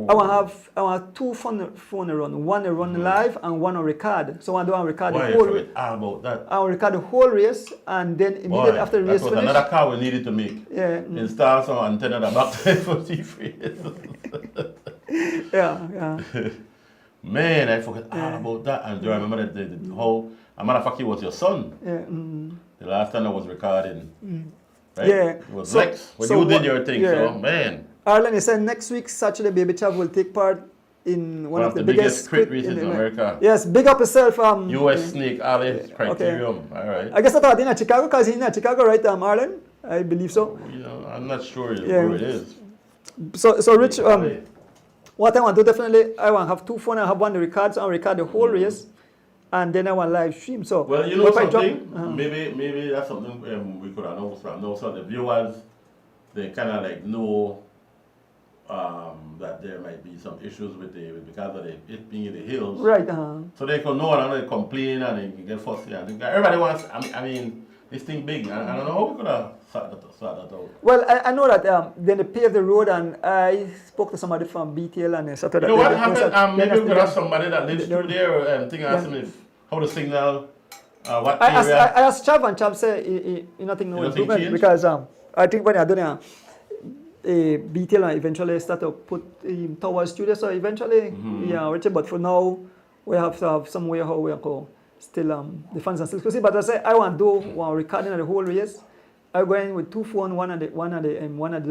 I want to have 2 phone run. One run live and one on record. So I do record the whole race. About that. I will record the whole race, and then immediately after the race that was finish. another car we needed to make. Yeah. Install some antenna that back for TV. Yeah. Man, I forgot all about that. And do you remember the whole? A matter of fact, it was your son. Yeah. The last time I was recording. Right? Yeah. It was Lex. When you did your thing, so man. Arlen, you said next week, Saturday, Baby Chav will take part in one of the biggest crit races in America. Yes, big up yourself. US Snake Alley Criterium. All right. I guess I thought in Chicago, because he's in Chicago, right, Arlen? I believe so. You know, I'm not sure where it is. So Rich, what I want to do, definitely, I want to have 2 phones. I have one to record, so I'll record the whole race, and then I want live stream. So, well, you know something? Maybe that's something we could announce from now. So the viewers, they kind of like know that there might be some issues because of it being in the hills. Right. So they can know and they complain and they can get fussy. And everybody wants, I mean, this thing big. I don't know how we could have sort that out. Well, I know that then they paved the road, and I spoke to somebody from BTL and they said that. You know what happened? Maybe we could have somebody that lives through there and ask him how the signal, what area. I asked Chav, and Chav said he nothing no improvement, because I think when I done BTL eventually start to put towards studio, so eventually but for now we have to have some way how we go still the fans are still exclusive. But I say I want to do one recording of the whole race. I go in with 2 phones, one of the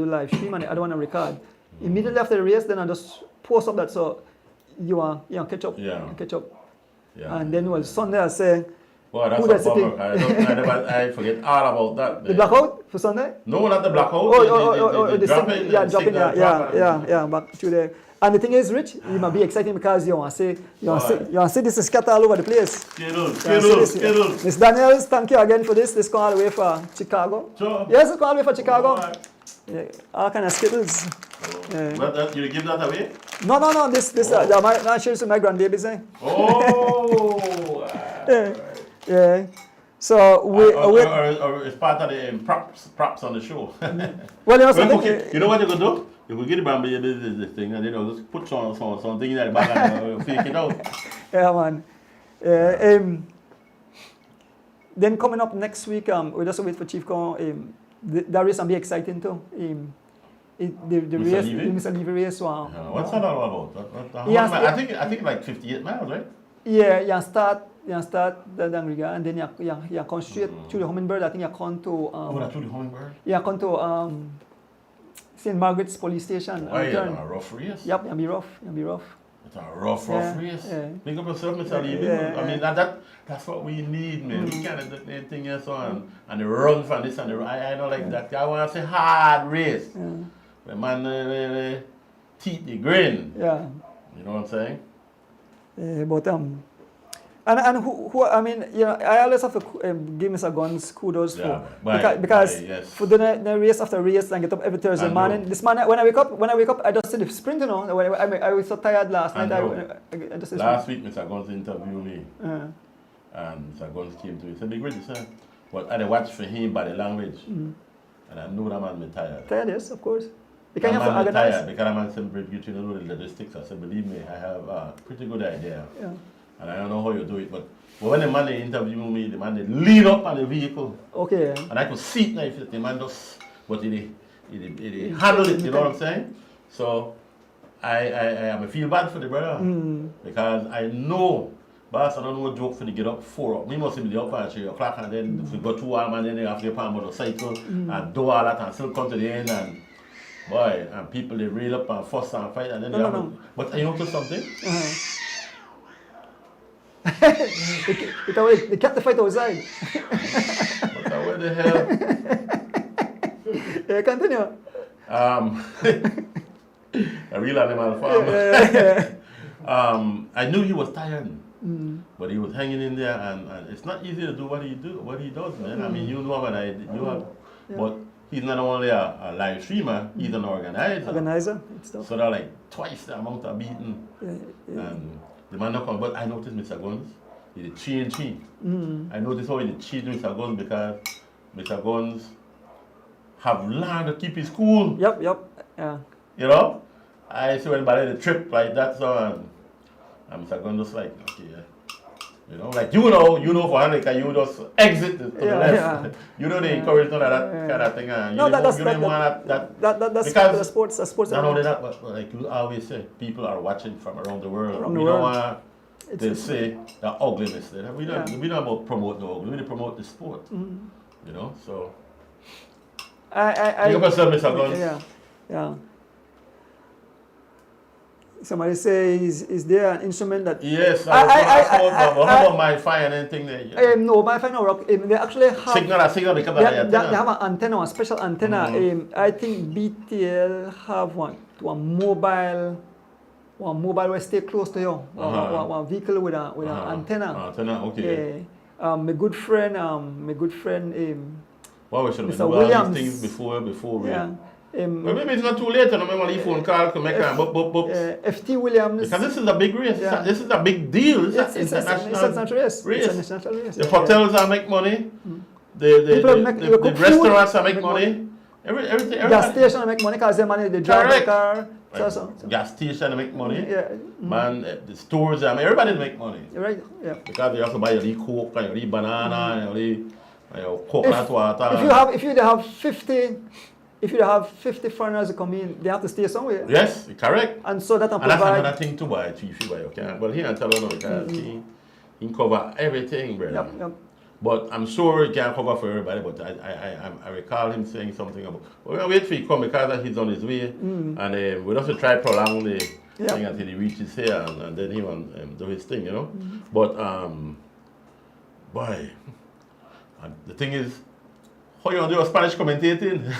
live stream and the other one to record. Immediately after the race, then I just post up that, so you catch up. Yeah. And then Sunday I say, well, that's a bummer. I forget all about that. The blackout for Sunday? No, not the blackout. The dropping. Yeah, back to there. And the thing is, Rich, you might be exciting because you want to see this is scattered all over the place. Skittles. Miss Daniels, thank you again for this. This come all the way for Chicago. Sure. Yes, it's come all the way for Chicago. all kind of skittles. But you give that away? No. This I share this with my grandbabies. Oh! Yeah. So or it's part of the props on the show. well, you know Well, something. okay, you know what you could do? You could get the bamboo this thing and just put something in the bag and fake it out. Yeah, man. Then coming up next week, we just wait for Chief Con. That race will be exciting too. The Mr. race, Levy? Mr. Levy race, wow. What's that all about? Yes, I think like 58 miles, right? Yeah, you start the Dangriga and then you come straight to the Hummingbird. I think you come to That's through the Hummingbird? you come to St. Margaret's police station. Why, and return. a rough race? Yep, it'll be rough. It's a rough race. Yeah. Think of yourself, Mr. Levy. Yeah. I mean, that's what we need, man. We can't do anything else on. And the run from this and the I don't like that. I want to say hard race. Yeah. The man, teeth, the grin. Yeah. You know what I'm saying? But and who I mean, you know, I always have to give Mr. Guns kudos Yeah, for because yes. for the race after race and get up every Thursday morning. This morning when I wake up, I just did the sprint. You know, I was so tired last night. I just did Last week, Mr. Guns interviewed me, Uh, and Mr. Guns came to me. He said, "Big Reggie, sir, but I watch for him body language, and I know that man be tired. tired, yes, of course. You That can have to man be organize. tired because that man said, Bridge, you know the logistics. I said, believe me, I have a pretty good idea. Yeah. And I don't know how you do it, but when the man they interview me, the man they lean up on the vehicle, Okay. and I could see it now if the man just, but he handle it, you know what I'm saying? So I feel bad for the brother because I know, boss, I don't know what joke for the get up 4 up. We must be up at 3 o'clock and then if we go 2 hours and then they have to get on motorcycle and do all that and still come to the end and boy, and people they reel up and fuss and fight and then But you notice something? They kept the fight outside. But where the hell? Yeah, continue. A real animal farm. I knew he was tired, but he was hanging in there, and it's not easy to do what he does, man. I mean, you know but he's not only a live streamer, he's an organizer. Organizer, it's stuff. So they're like twice the amount of beating, Yeah. and the man not come. But I noticed Mr. Guns, he did change him. I noticed how he did change Mr. Guns because Mr. Guns have learned to keep his cool. Yep. Yeah. You know, I see when by the trip like that, so I'm Mr. just like, okay, you know, like you know for America, you just exit to the left. Yeah. You know they encourage none of that kind of thing. And No, that's that's because the sports. The sports. not only that, but like you always say, people are watching from around the world. Around the we world. don't want to say the ugliness there. We don't about promote the ugly. We promote the sport. You know, so. I You yourself, Mr. Guns. Yeah. Somebody say, is there an instrument that? Yes, how about my fire and anything there? No, my final rock. They actually have Signal because of they have an antenna, a special antenna. I think BTL have one mobile where stay close to you. One vehicle with an antenna. Antenna, okay. My good friend, Well, we should have Mr. been doing Williams. these things before we. yeah. Well, maybe it's not too late. I remember the phone call to make a FT Williams. because this is a big race. Yeah. This is a big deal. It's an international race. race. It's an international race. The hotels are make money. The restaurants are make money. Everything. Gas station make money because they money they drive the Correct. car. Right. So. Gas station make money. Yeah. Man, the stores, everybody make money. You're right. Yeah. Because they have to buy your coke, your banana, your coconut water. If you have 50 foreigners come in, they have to stay somewhere. Yes, correct. And so that And that's provide. another thing to buy, Chief, you buy, okay? Well, he can't tell you no, because he cover everything, brother. Yep. But I'm sure he can't cover for everybody, but I recall him saying something about, we're going to wait for him to come because he's on his way, and we'll have to try prolong the thing until he reaches here, and then he will do his thing, you know? But, boy, the thing is, how you want to do a Spanish commentating?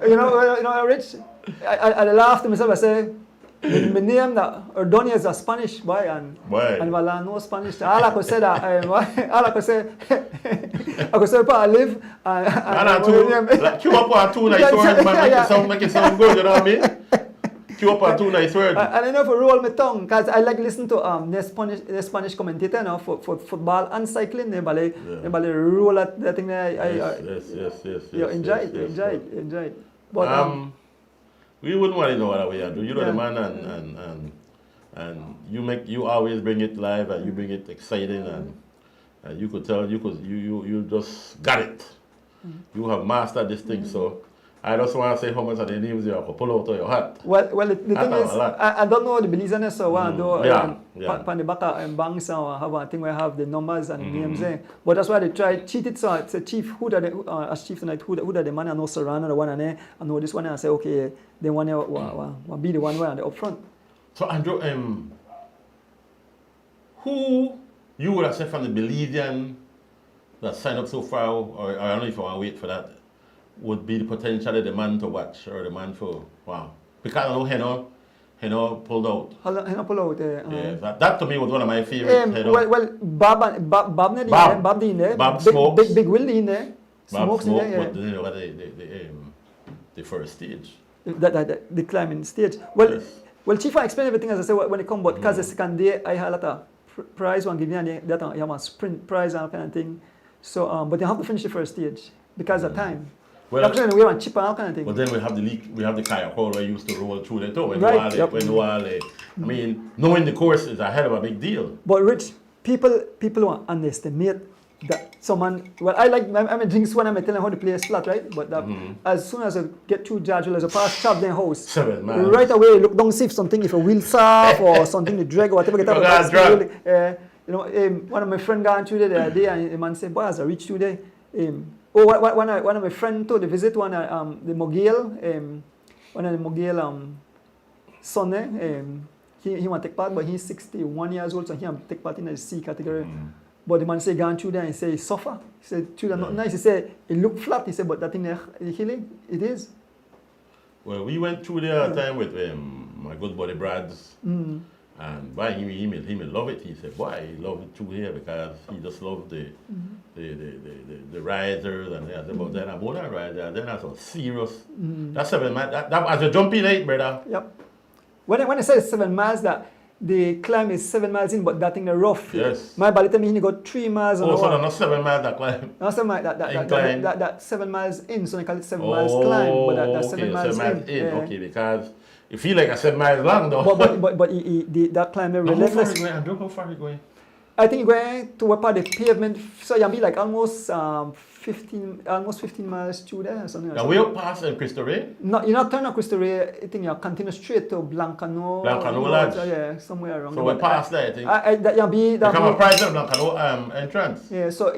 you know, Rich, I laugh to myself, I say, My name that Ordonia is a Spanish boy and Boy. and while I know Spanish, all I could say that all I could say I could say where I live and Like, queue up on two nice words, man. Make it sound good, you know what I mean? Queue up on two nice words. And I know if I roll my tongue, because I like listen to the Spanish commentator now for football and cycling. They roll that thing there. Yes. Enjoy it. But we wouldn't want to know what we are doing. You know the man, and you always bring it live, and you bring it exciting, and you could tell you just got it. You have mastered this thing, so. I just want to say how much of the names you have to pull out of your hat. Well, the thing is, I don't know the Belizean, so I do on the back of banks, I have a thing where I have the numbers and the names there. But that's why they try cheat it. So it's a chief who that as chief tonight who that the man I know surrounded the one and there I know this one and I say okay, they want to be the one where on the up front. So Andrew, who you would have said from the Belizean that signed up so far, or I don't know if you want to wait for that, would be the potentially the man to watch or the man for because I know Heno pulled out. Heno pulled out. Yeah, that to me was one of my favorites. Well, Bob in there. Bob Smokes. Big Willie in there. Smokes in there. But you know what the first stage. The climbing stage. Well, Chief, I explain everything as I say when it comes, but because the second day I had a lot of prize one giving you that you have a sprint prize and all kind of thing. So but you have to finish the first stage because of time. Well, we want chip and all kind of thing. But then we have the kayak crowd where used to roll through the too. Right. I mean, knowing the course is a hell of a big deal. But Rich, people want to underestimate that someone. Well, I'm a drinks when I'm telling how the play is flat, right? But as soon as I get through Jadwal, as a pass chop their house, 7 miles. right away look down see if something, if a wheel off or something the drag or whatever get up. One of my friends gone through there the other day and the man said, "Boy, as I reach through there." One of my friends told the visit the Mogale, one of the Mogale son, he want to take part, but he's 61 years old, so he want to take part in the C category. But the man say gone through there and say he suffer. He said through that not nice. He said it look flat. He said but that thing there healing it is. Well, we went through there a time with my good buddy Brad's. And why he may love it. He said, "Why he loved it through here because he just loved the risers and but then I'm on that riser. Then that's a serious. That's 7 miles. That as a jumpy night, brother. Yep. When I say 7 miles, that the climb is 7 miles in, but that thing the rough. Yes. My body tell me he got 3 miles. Oh, so not 7 miles that climb. Not 7 miles. That 7 miles in. So they call it 7 miles climb, but that 7 miles in. Yeah. Okay, because. It feel like I 7 miles long though. But that climb is relentless. How far are you going? I think you're going to a part of the pavement, so you'll be like almost 15 miles through there or something. Now we're past Cristo Rey? No, you're not turning Cristo Rey. I think you're continue straight to Blancano. Blancano Lodge? Yeah, somewhere around there. So we're past there, I think. You'll be... Become a prize of Blancano entrance. Yeah, so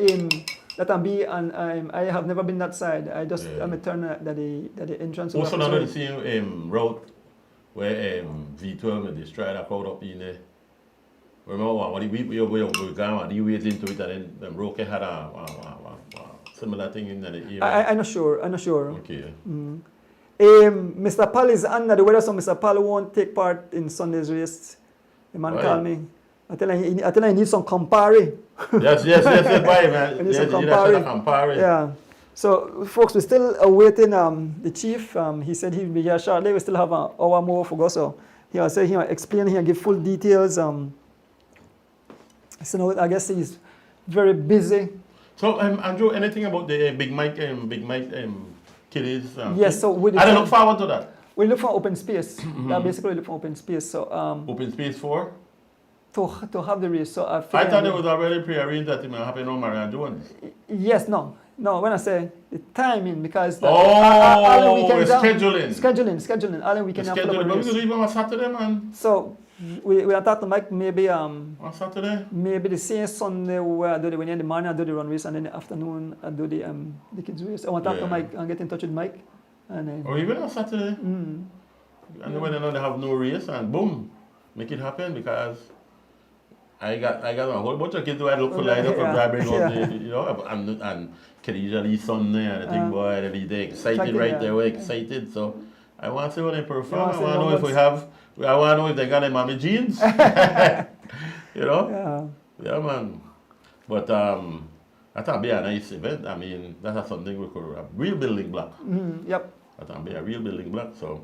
that'll be, and I have never been that side. I'm a turn at the entrance. Also not the same route where V12 with the strider crowd up in there. Remember when we gone and he waited into it and then Roque had a similar thing in the area? I'm not sure. Okay. Mr. Paul is under the weather, so Mr. Paul won't take part in Sunday's race. The man called me. I tell him he needs some Campari. Yes, why man? He needs some Campari. Yeah. So, folks, we're still awaiting the chief. He said he'll be here shortly. We still have an hour more for go. So, he'll say he'll explain here, give full details. So, I guess he's very busy. So, Andrew, anything about the Big Mike kiddies? Yes. So, I don't look forward to that. We look for open space. Basically, we look for open space. So, open space for? To have the race. So, I thought it was already pre-arranged that it might happen on Marianne Jones. Yes. No, when I say the timing, because all the weekends scheduling, all the weekends. But we leave on a Saturday, man. So we are talking to Mike maybe on Saturday. Maybe the same Sunday where I do when in the morning I do the run race and then in the afternoon I do the kids race. I want to talk to Mike and get in touch with Mike. And or even on Saturday. And when they have no race and boom, make it happen because. I got a whole bunch of kids who I look for line up and I bring on the, and Khadija Lee's son there and I think boy they're excited right there, we're excited. So I want to see when they perform. I want to know if we have I want to know if they got them on my jeans. You know? Yeah, man. But I thought it'd be a nice event. I mean, that's something we could, a real building block. Yep. I thought it'd be a real building block, so.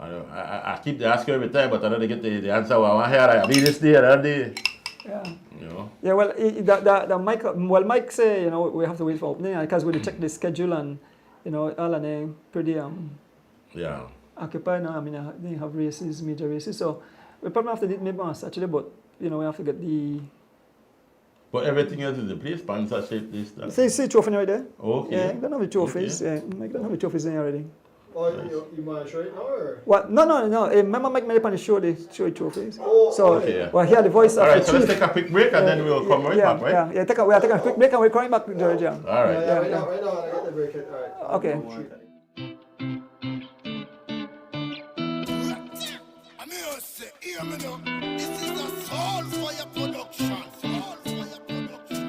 I keep asking every time, but I don't get the answer. Well, I hear I be this day, that day. Yeah. You know? Yeah, well, Mike say, you know, we have to wait for opening because we check the schedule and, you know, all and they pretty yeah. occupied now. I mean, they have races, major races, so we probably have to do it maybe on Saturday, but, you know, we have to get the... But everything else is in place, sponsorship, this, that. See trophy right there? Okay. Yeah, don't have the trophies. Okay. Yeah, Mike don't have the trophies in already. Oh, you might show it now, or? What? No. Remember Mike made up on the show, they show the trophies. Oh, so, okay, yeah. well, hear the voice of Alright, the so chief. let's take a quick break and then we'll come right back, right? Yeah, we are taking a quick break and we're coming back, George. Yeah. Alright. Yeah, right now, I get the break. Alright. Okay. I mean, I say, hear me now. This is a Soul Fire production. Soul Fire production.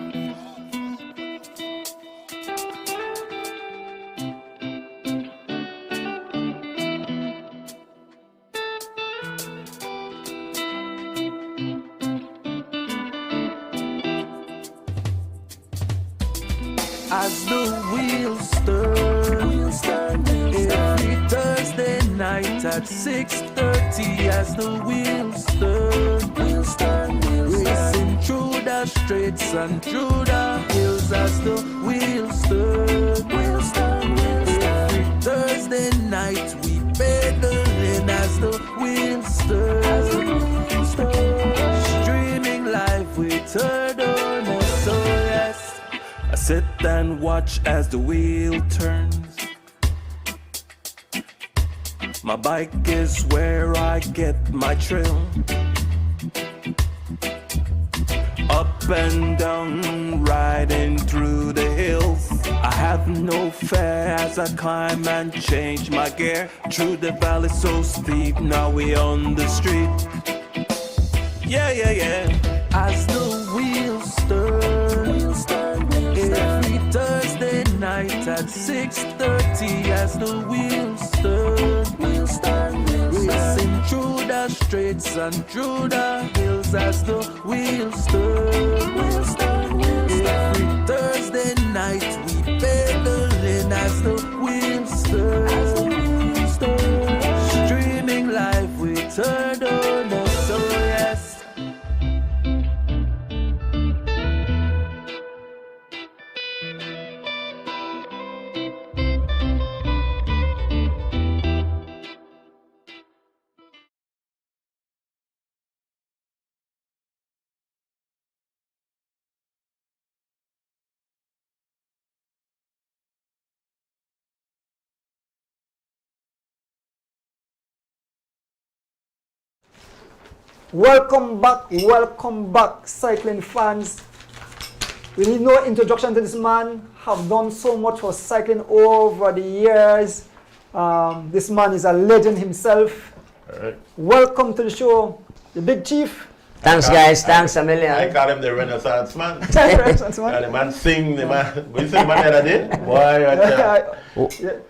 As the wheels turn, every Thursday night at 6:30. As the wheels turn, racing through the streets and through the hills. As the wheels turn, every Thursday night we pedaling. As the wheels turn, streaming live with Turtle. So yes. I sit and watch as the wheel turns. My bike is where I get my thrill. Up and down, riding through the hills. I have no fear as I climb and change my gear. Through the valley so steep, now we on the street. Yeah. As the wheels turn, every Thursday night at 6:30. As the wheels turn, racing through the streets and through the hills. As the wheels turn, every Thursday night we pedaling. As the wheels turn, streaming live with Turtle. So yes. Welcome back, cycling fans. We need no introduction to this man. Have done so much for cycling over the years. This man is a legend himself. All right. Welcome to the show, the Big Chief. Thanks, guys. Thanks a I million. call him the Renaissance man. Renaissance man. And the man sing, the man, we sing man the other day. Boy,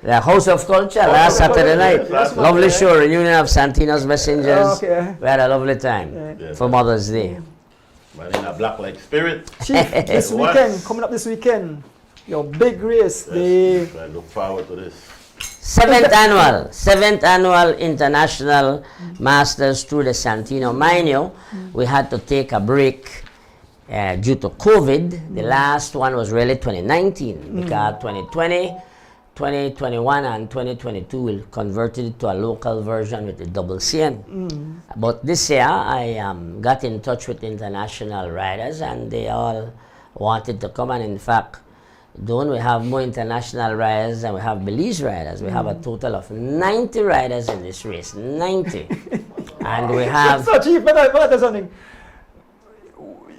The House of Culture last Saturday night. Yes, Lovely show, reunion of Santino's Messengers. Okay. We had a lovely time for Mother's Day. man in a black like spirit. Chief, this What? weekend, coming up this weekend, your big race, the I look forward to this. Seventh annual International Masters through the Santino. Mind you, we had to take a break due to COVID. The last one was really 2019 because 2020, 2021 and 2022 we converted it to a local version with the double CN. But this year I got in touch with international riders and they all wanted to come, and in fact we have more international riders than we have Belize riders. We have a total of 90 riders in this race, 90. And we have... So Chief, but I something.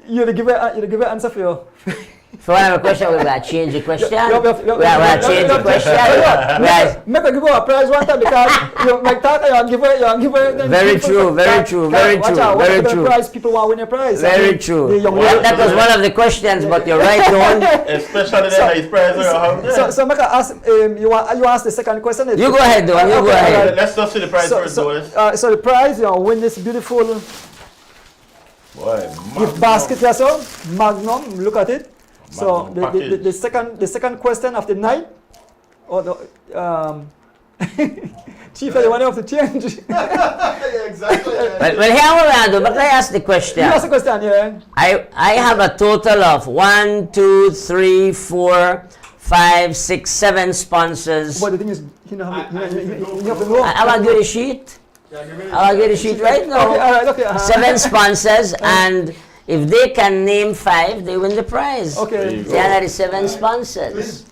You'll give an answer for your... If you want to have a question, we're going to change the question. Yeah, We're going to change the question. Guys, Make a give her a prize one time because you might talk and you give her. Very true, very true, very Watch true, out, very whatever true. the prize, people want to win a prize. Very true. The young Well, lady- that was one of the questions, but you're right, Don. Especially the nice prize or how. So make a ask. You ask the second question. You go ahead, Don. You go ahead. Let's just see the prize first, though. So the prize, win this beautiful Boy, gift basket here, so Magnum. Look at it. So Magnum the second question of the night, or the Chief, you want to change? Yeah, exactly. Well, here we are, but I ask the question. You ask the question, yeah. I have a total of 1, 2, 3, 4, 5, 6, 7 sponsors. But the thing is, you have to know. I will get a sheet. Yeah, give me I will get a sheet right Okay, now. all right, okay. 7 sponsors, and if they can name 5, they win the prize. Okay. They are the 7 sponsors.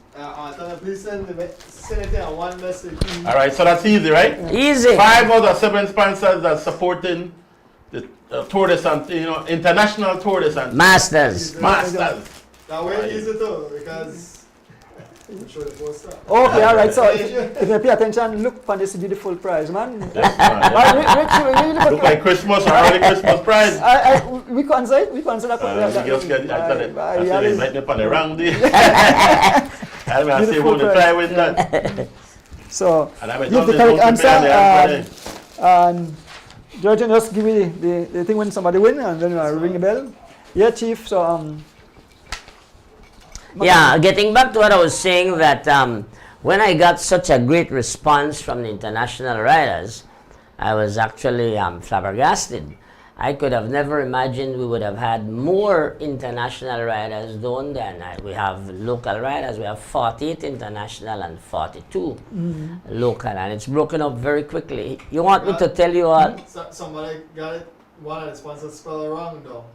Please send it in one message. All right, so that's easy, right? Easy. 5 out of 7 sponsors that supporting the Tour de Santino, International Tour de Santino. Masters. Masters. That way easy too, because I'm sure the poster. Okay, all right. So if you pay attention, look for this beautiful prize, man. Yes, man. Look like Christmas or early Christmas prize. We can answer it. We can answer that. You just get I said yeah, it might be on the wrong day. I mean, I say Beautiful we're going to prize. try with that. So And I will give done the this correct one answer, prepared, and George, just give me the thing when somebody win, and then I ring the bell. Yeah, Chief. So Yeah, getting back to what I was saying, that when I got such a great response from the international riders, I was actually flabbergasted. I could have never imagined we would have had more international riders done than we have local riders. We have 48 international and 42 local, and it's broken up very quickly. You want me to tell you what? Somebody got it. One of the sponsors spelled it wrong though.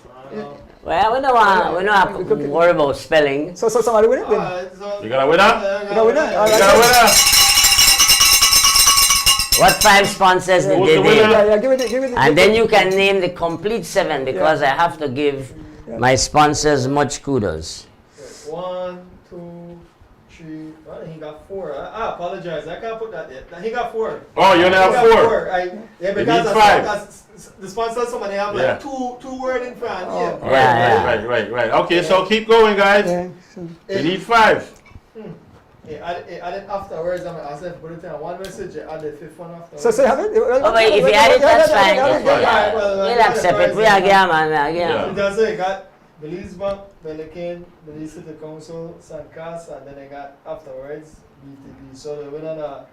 I don't know. Well, we don't have to worry about spelling. so somebody win it then. So You got a winner? You got a winner? All You right. got a winner? What 5 sponsors did Who's they the name? winner? Yeah, give it. And then you can name the complete 7, because I have to give my sponsors much kudos. 1, 2, 3. Well, he got 4. I apologize. I can't put that yet. He got 4. Oh, you only He have got 4. Yeah, need because 5. the sponsor, somebody have Yeah. like two word in front. Oh. Yeah. Right. Okay, so keep going, guys. Yeah, so. We need 5. I did afterwards. I said put it in one message. I add the 5th one afterwards. So you have it. Oh, wait, if you add it, that's fine. Yeah. We'll accept it. We are here, man. We are here. Yeah. It does say got Belize Bank, Belican, Belize City Council, Sancas, and then I got afterwards BTP. So the winner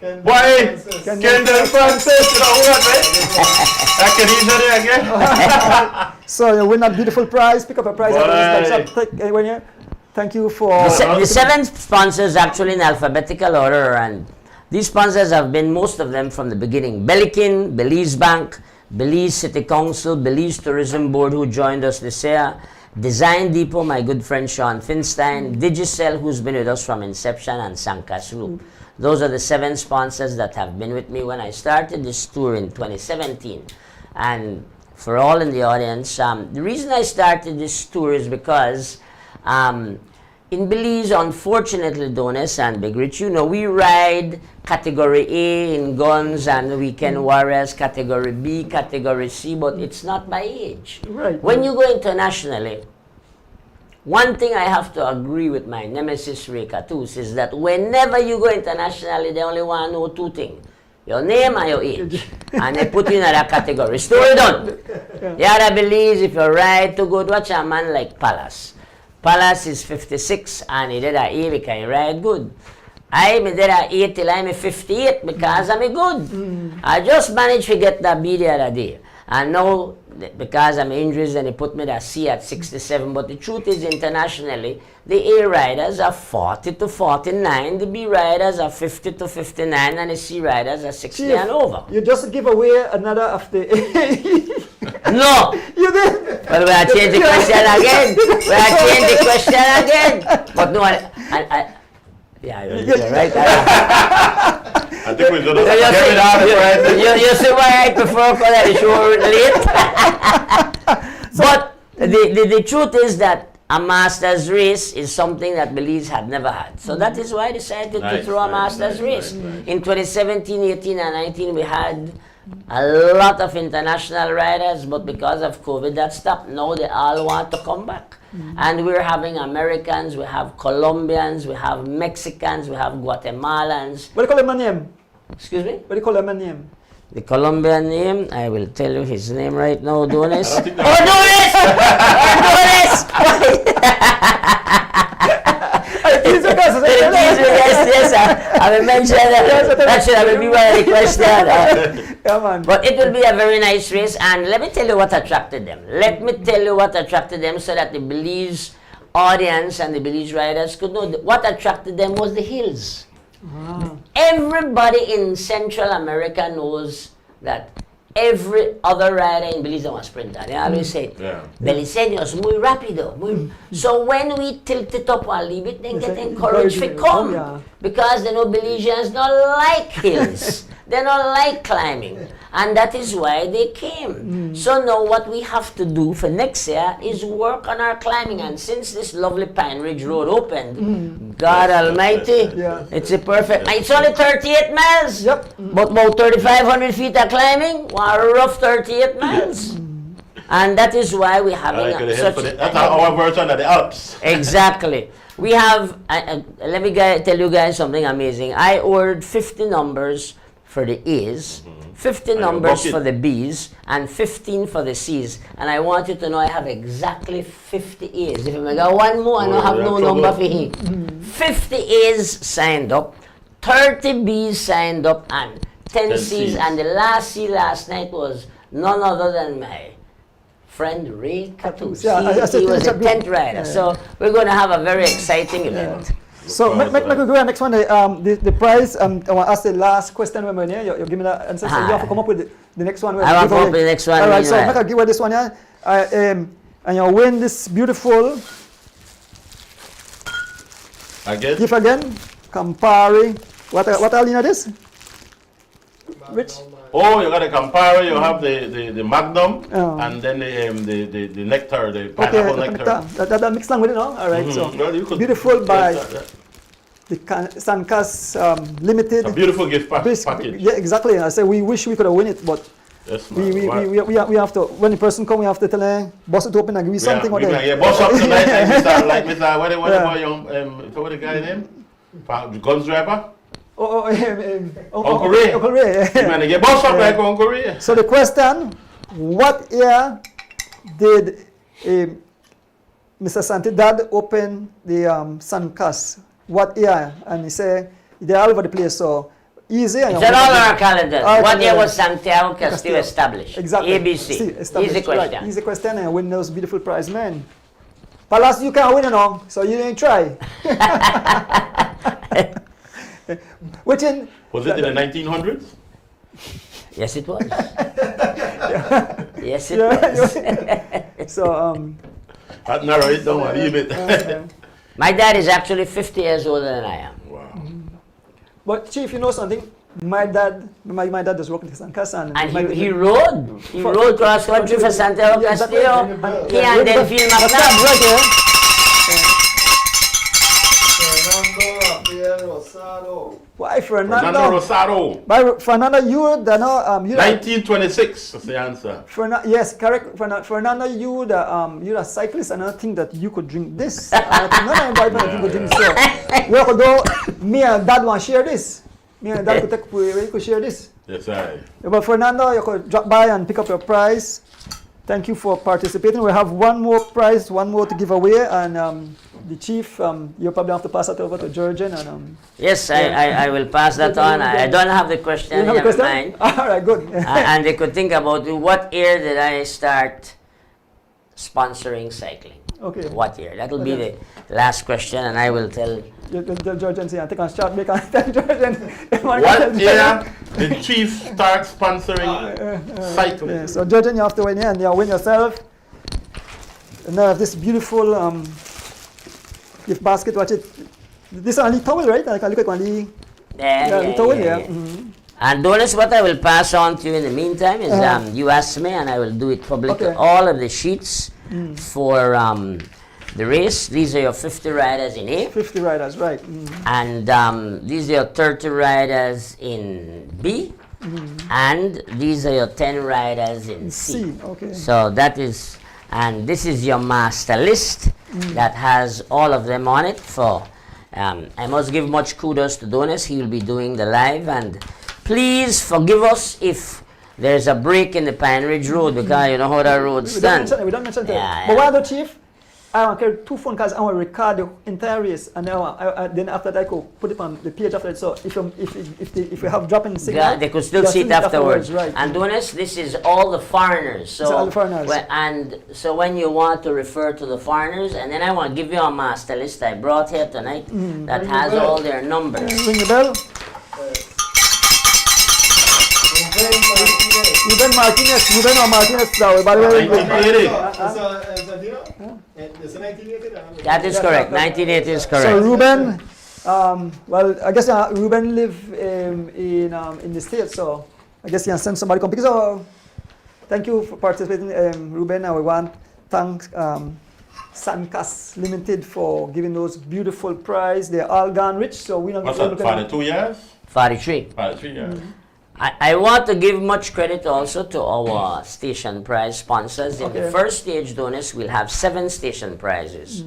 Ken. Boy, Francis. Kendall Francis, you know what, right? I can eat it again. So you win a beautiful prize. Pick up a prize. Boy. Thank you for. The 7 sponsors actually in alphabetical order, and these sponsors have been, most of them, from the beginning. Belican, Belize Bank, Belize City Council, Belize Tourism Board, who joined us this year, Design Depot, my good friend Sean Finstein, Digicel, who's been with us from inception, and Sankas Group. Those are the 7 sponsors that have been with me when I started this tour in 2017. And for all in the audience, the reason I started this tour is because in Belize, unfortunately, Donis and Big Rich, we ride category A in guns and weekend warriors, category B, category C, but it's not by age. Right. When you go internationally, one thing I have to agree with my nemesis Ray Catus is that whenever you go internationally, they only want to know 2 things. Your name and your age. And they put you in that category. Story done. Yeah, I believe if you ride to good, watch a man like Palace. Palace is 56 and he did a A because he ride good. I did a 8 till I'm 58 because I'm good. I just managed to get that B the other day. And now, because I'm injuries, and he put me that C at 67. But the truth is, internationally, the A riders are 40 to 49, the B riders are 50 to 59, and the C riders are 60 Chief, and over. You just give away another of the. No! You did. Well, we are changing the question again. We are changing the question again. But no, yeah, you're right. I think we're going to get it out of right. You see why I prefer for the show late? But the truth is that a Masters race is something that Belize had never had. So that is why I decided to throw a Masters race. In 2017, 18, and 19, we had a lot of international riders, but because of COVID, that stopped. Now they all want to come back. And we're having Americans, we have Colombians, we have Mexicans, we have Guatemalans. What do you call him name? Excuse me? What do you call him name? The Colombian name, I will tell you his name right now, Donis. I don't think Oh, Donis! Yes, I will mention that. That should have been one of the questions. Yeah, man. But it will be a very nice race, and let me tell you what attracted them. Let me tell you what attracted them so that the Belize audience and the Belize riders could know what attracted them was the hills. Everybody in Central America knows that every other rider in Belize was a sprinter. They always say, Beliceños, muy rápido. So when we tilt it up or leave it, they get encouraged to come. Because they know Belizeans don't like hills. They don't like climbing. And that is why they came. So now what we have to do for next year is work on our climbing. And since this lovely Pine Ridge Road opened, God Almighty, it's a perfect. It's only 38 miles. But about 3,500 feet of climbing, a rough 38 miles. And that is why we're having such that's our version of the Alps. Exactly. We have, let me tell you guys something amazing. I ordered 50 numbers for the A's, 50 numbers for the B's, and 15 for the C's. And I want you to know I have exactly 50 A's. If I got one more, I don't have no number for him. 50 A's signed up, 30 B's signed up, and 10 C's. And the last C last night was none other than my friend Ray Catus. He was a tent rider. So we're going to have a very exciting event. So, make we go to the next one. The prize, I want to ask the last question when we're here. You give me the answer. So you have to come up with the next one. I want to come up with the next one. All right, so make a give her this one here. And you win this beautiful gift again. Campari. What all in this? Rich? Oh, you got a Campari, you have the Magnum, and then the nectar, the pineapple nectar. That mixed along with it, no? All right, so beautiful by the Sancas Limited. A beautiful gift package. Yeah, exactly. I say we wish we could have won it, but we have to, when the person come, we have to tell them, boss it open and give me something. Boss up tonight, like Mr. What the guy name? Guns driver? Uncle Ray. Uncle Ray. Get boss up like Uncle Ray. So the question, what year did Mr. Santi dad open the Sancas? What year? And he said, they're all over the place, so easy. It's on all our calendars. What year was Santiago Castillo established? Exactly. ABC. Easy question. Right. Easy question and win those beautiful prize, man. Palace, you can't win, you know, so you didn't try. Was it in the 1900s? Yes, it was. Yes, it was. So, I'll narrow it down a little bit. My dad is actually 50 years older than I am. Wow. But Chief, you know something? My dad does work in Sancas, and he rode cross country for Santiago Castillo. He and then Phil McNabb. Right here. Why Fernando Rosado? By Fernando, you 1926 is the answer. Yes, correct. Fernando, you're a cyclist, and I think that you could drink this. I think none of you could drink this. We could go. Me and Dad want to share this. Me and Dad could share this. Yes, I. But Fernando, you could drop by and pick up your prize. Thank you for participating. We have one more prize, one more to give away, and the Chief, you'll probably have to pass that over to Georgian. And, yes, I will pass that on. I don't have the question in my mind. All right, good. And they could think about what year did I start sponsoring cycling? Okay. What year? That will be the last question, and I will tell. Georgian, I think I'll start making Georgian. What year did Chief start sponsoring cycling? Yeah, so Georgian, you have to win here, and you win yourself. And now this beautiful gift basket. Watch it. This is only towel, right? I can look at only. Towel, yeah. And notice what I will pass on to you in the meantime is you ask me, and I will do it public. Okay. All of the sheets for the race. These are your 50 riders in A. 50 riders, right. And these are your 30 riders in B. And these are your 10 riders in C. Okay. So that is, and this is your master list that has all of them on it. For I must give much kudos to Donis. He will be doing the live, and please forgive us if there's a break in the Pine Ridge Road, because you know how that road stands. We don't mention that. Yeah, But why the chief? I want to carry 2 phone calls. I want to record the entire race, and then after that I could put it on the page after it. So if we have dropping signal, Yeah, they could still see it afterwards. Right. And Donis, this is all the foreigners. So all the foreigners. And so when you want to refer to the foreigners, and then I want to give you a master list I brought here tonight that has all their numbers. Ring the bell. Ruben Martinez now, by the way. 1980. It's a 1980. That is correct. 1980 is correct. So Ruben, well, I guess Ruben live in the States, so I guess you can send somebody come. Because thank you for participating, Ruben. And we want to thank Sancas Limited for giving those beautiful prize. They're all gone rich, so we don't. What's that, 42 years? 43. 43 years. I want to give much credit also to our station prize sponsors. In the Okay. first stage, Donis, we'll have 7 station prizes.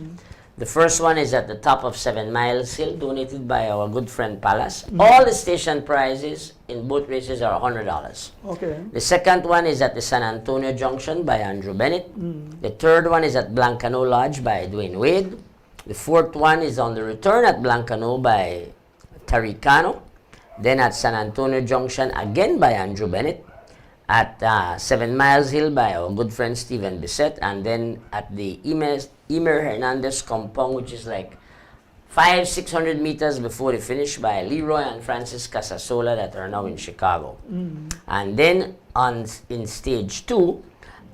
The first one is at the top of 7 Miles Hill, donated by our good friend Palace. All the station prizes in both races are $100. Okay. The second one is at the San Antonio Junction by Andrew Bennett. The third one is at Blancano Lodge by Dwayne Wade. The fourth one is on the return at Blancano by Taricano. Then at San Antonio Junction again by Andrew Bennett. At 7 Miles Hill by our good friend Stephen Bissett. And then at the Emer Hernandez compound, which is like 500-600 meters before the finish, by Leroy and Francis Casasola that are now in Chicago. And then in stage 2,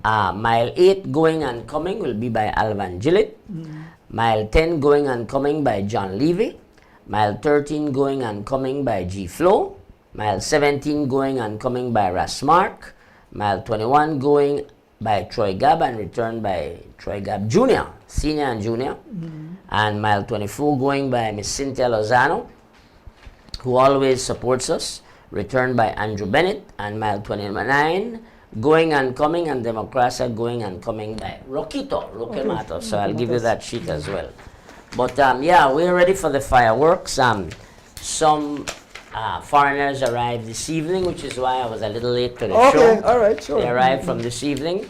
mile 8 going and coming will be by Alvan Gillett. Mile 10 going and coming by John Levy. Mile 13 going and coming by G. Flo. Mile 17 going and coming by Rasmark. Mile 21 going by Troy Gabb and returned by Troy Gabb Jr., Senior and Junior. And mile 24 going by Miss Cynthia Lozano, who always supports us, returned by Andrew Bennett. And mile 29 going and coming, and Democracia going and coming by Roque Matos. So I'll give you that sheet as well. But yeah, we're ready for the fireworks. Some foreigners arrived this evening, which is why I was a little late to the show. Okay, all right, sure. They arrived from this evening.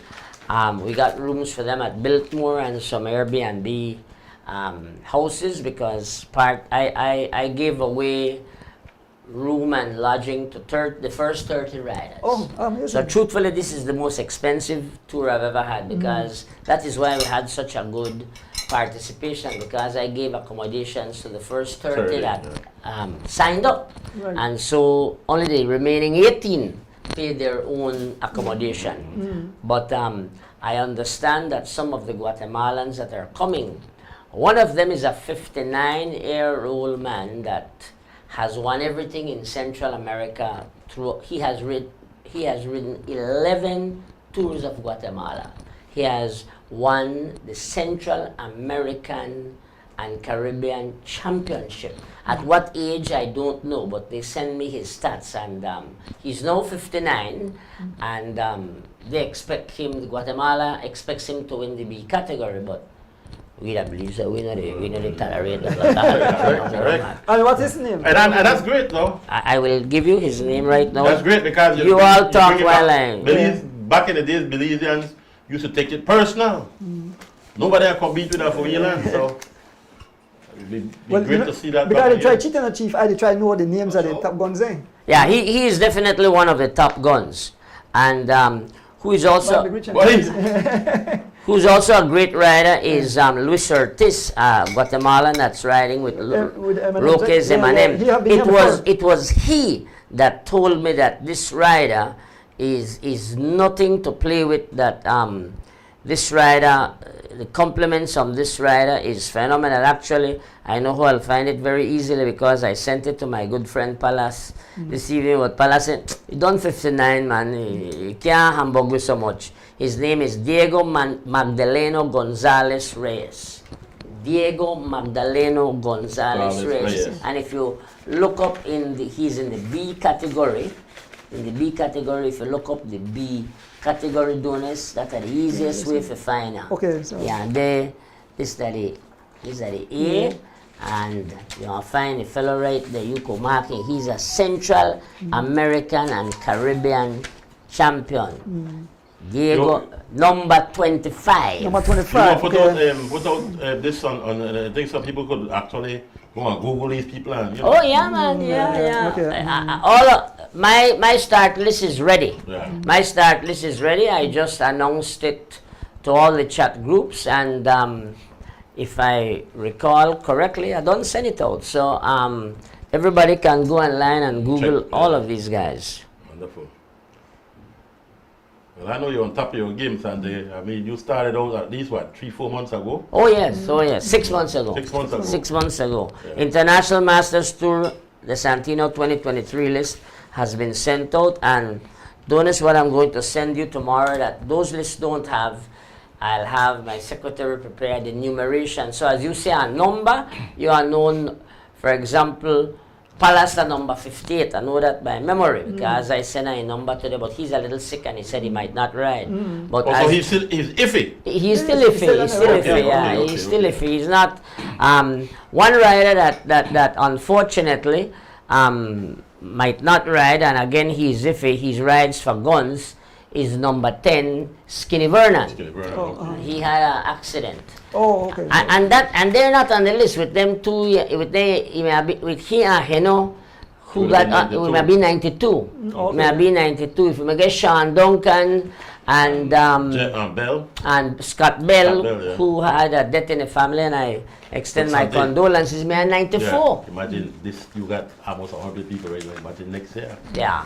We got rooms for them at Biltmore and some Airbnb houses, because I gave away room and lodging to the first 30 riders. Oh, amazing. So truthfully, this is the most expensive tour I've ever had, because that is why we had such a good participation, because I gave accommodations to the first 30 that signed up. Right. And so only the remaining 18 paid their own accommodation. But I understand that some of the Guatemalans that are coming, one of them is a 59-year-old man that has won everything in Central America. He has ridden 11 tours of Guatemala. He has won the Central American and Caribbean Championship. At what age, I don't know, but they send me his stats, and he's now 59, and they expect him, Guatemala expects him to win the B category, but we don't believe that we don't tolerate that. And what's his name? And that's great, though. I will give you his name right now. That's great, because You all talk bring it while back. I... Belize, back in the days, Belizeans used to take it personal. Nobody can compete with that for Ireland, so it'd be great to see that. Because back they try here. cheating the chief, I try know the names of the top guns. Yeah, he is definitely one of the top guns. And who is also... What is Who's also a great rider is Luis Ortiz, Guatemalan that's riding with Roques Emanem. It was he that told me that this rider is nothing to play with, that this rider the compliments on this rider is phenomenal. Actually, I know how I'll find it very easily because I sent it to my good friend Palace this evening. But Palace said, "You done 59, man. You can't humbug you so much." His name is Diego Magdaleno Gonzalez Reyes. Diego Magdaleno Gonzalez Reyes. And if you look up he's in the B category. In the B category, if you look up the B category donors, that's the easiest way to find out. Okay, so Yeah, this is the A, and you'll find a fellow right there, you could mark him. He's a Central American and Caribbean champion. Diego, number 25. number You 25. put Okay. out this on I think some people could actually go and Google these people and, you know. Oh yeah, man, yeah. Okay. All of, my start list is ready. Yeah. My start list is ready. I just announced it to all the chat groups, and if I recall correctly, I don't send it out. So everybody can go online and Google Check, all of these guys. Wonderful. Well, I know you're on top of your game, Sandy. I mean, you started out at least, what, 3-4 months ago? Oh yes, 6 months ago. 6 months ago. 6 months ago. Yeah. International Masters Tour, the Santino 2023 list has been sent out, and notice what I'm going to send you tomorrow that those lists don't have. I'll have my secretary prepare the numeration. So as you say a number, you are known, for example, Palace number 58. I know that by memory because I sent a number today, but he's a little sick and he said he might not ride. But Also, he's iffy. He's still iffy. He's still Okay, iffy. Yeah, okay, he's still iffy. He's not. One rider that unfortunately might not ride, and again he's iffy. He rides for guns. Is number 10 Skinny Vernon. He had an accident. Oh, okay. And they're not on the list with them two. With he and Heno, who got we may be 92. Okay. May be 92. If we may get Sean Duncan and Bell. and Scott Bell, Yeah. who had a death in the family, and I extend my Something. condolences. May I 94. Yeah. Imagine this, you got almost 100 people right now. Imagine next year. Yeah.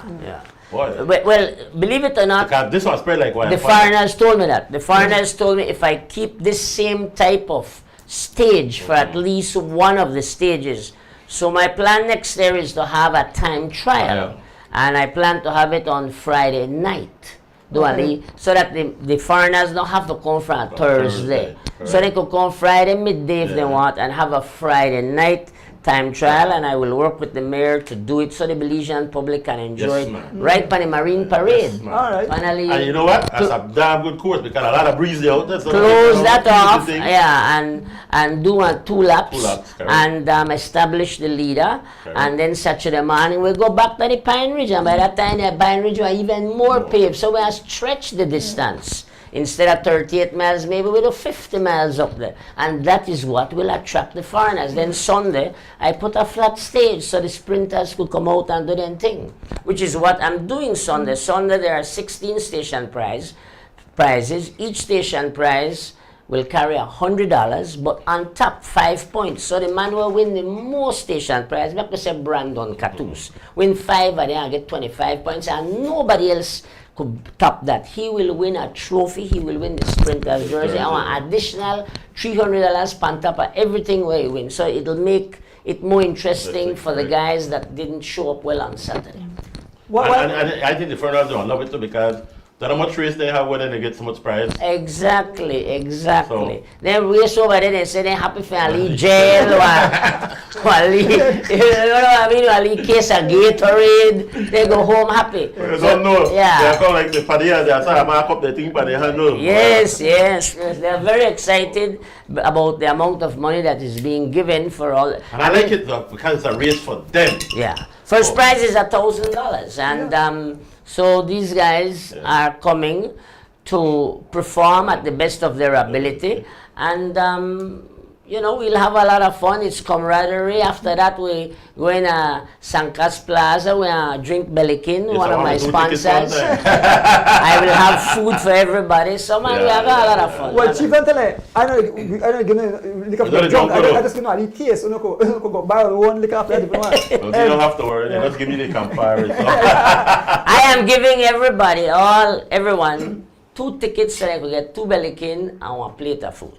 Boy, Well, believe it or not, because this one spread like the wildfire. foreigners told me that. The foreigners told me if I keep this same type of stage for at least one of the stages. So my plan next year is to have a time trial. And I plan to have it on Friday night. So that the foreigners don't have to come from a Thursday. So they could come Friday midday if they want and have a Friday night time trial, and I will work with the mayor to do it so the Belizean public can enjoy it right by the Marine Parade. Yes, man. All right. Finally, And you know what? That's a damn good course because a lot of breeze out there. So close that off, thing. and do 2 laps, 2 laps, correct. and establish the leader, Correct. and then Saturday morning we go back to the Pine Ridge, and by that time the Pine Ridge are even more paved, so we have stretched the distance. Instead of 38 miles, maybe we do 50 miles up there. And that is what will attract the foreigners. Then Sunday, I put a flat stage so the sprinters could come out and do their thing, which is what I'm doing Sunday. Sunday, there are 16 station prizes. Each station prize will carry $100, but on top, 5 points. So the man will win the most station prize, like we say Brandon Catus. Win 5 and then I get 25 points, and nobody else could top that. He will win a trophy, he will win the sprinter's jersey, and an additional $300 on top of everything where he wins. So it'll make it more interesting for the guys that didn't show up well on Saturday. And I think the foreigners don't love it too because Don't know how much race they have when they get so much prize. Exactly. So- Then race over there, they say they're happy for a little jail or a little, you know what I mean, a little case of Gatorade. They go home happy. You don't know. Yeah. They come like the padilla, they say, mark up the thing for the handle. Yes. They're very excited about the amount of money that is being given for all. And I like it because it's a race for them. Yeah. First prize is $1,000, and so these guys are coming to perform at the best of their ability, and you know, we'll have a lot of fun. It's camaraderie. After that, we go in Sankas Plaza. We drink Belikin, Yes, one I of wanna my do tickets sponsors. one time. I will have food for everybody. So man, we have a lot of fun. Well, Chief, don't tell me. I know give me liquor for You the drunk. don't go I just know the taste. You know, go buy one liquor after that. Well, you don't have to worry. They just give me the campfire. So. I am giving everyone 2 tickets so I could get 2 belikin and 1 plate of food.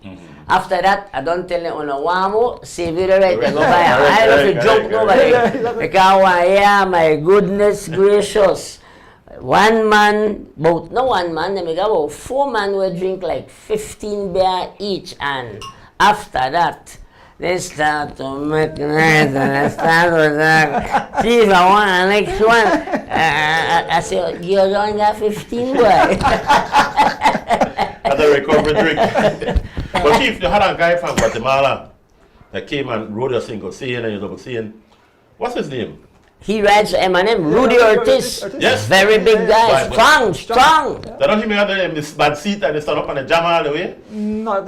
After that, I don't tell them on a wamo, save it right, I go buy it. I don't feel joke nobody. Because yeah, my goodness gracious. One man, no one man, they make about 4 men will drink like 15 beer each, and after that, they start to make noise and they start to talk. See if I want the next one. I say, you don't got 15 boy. That's a recovery drink. But Chief, you had a guy from Guatemala that came and rode a single CN and you double CN. What's his name? He rides M&M, Rudy Ortiz. Yes. Very big guy, strong. They don't even have this bad seat and they stand up on the jam all the way. No,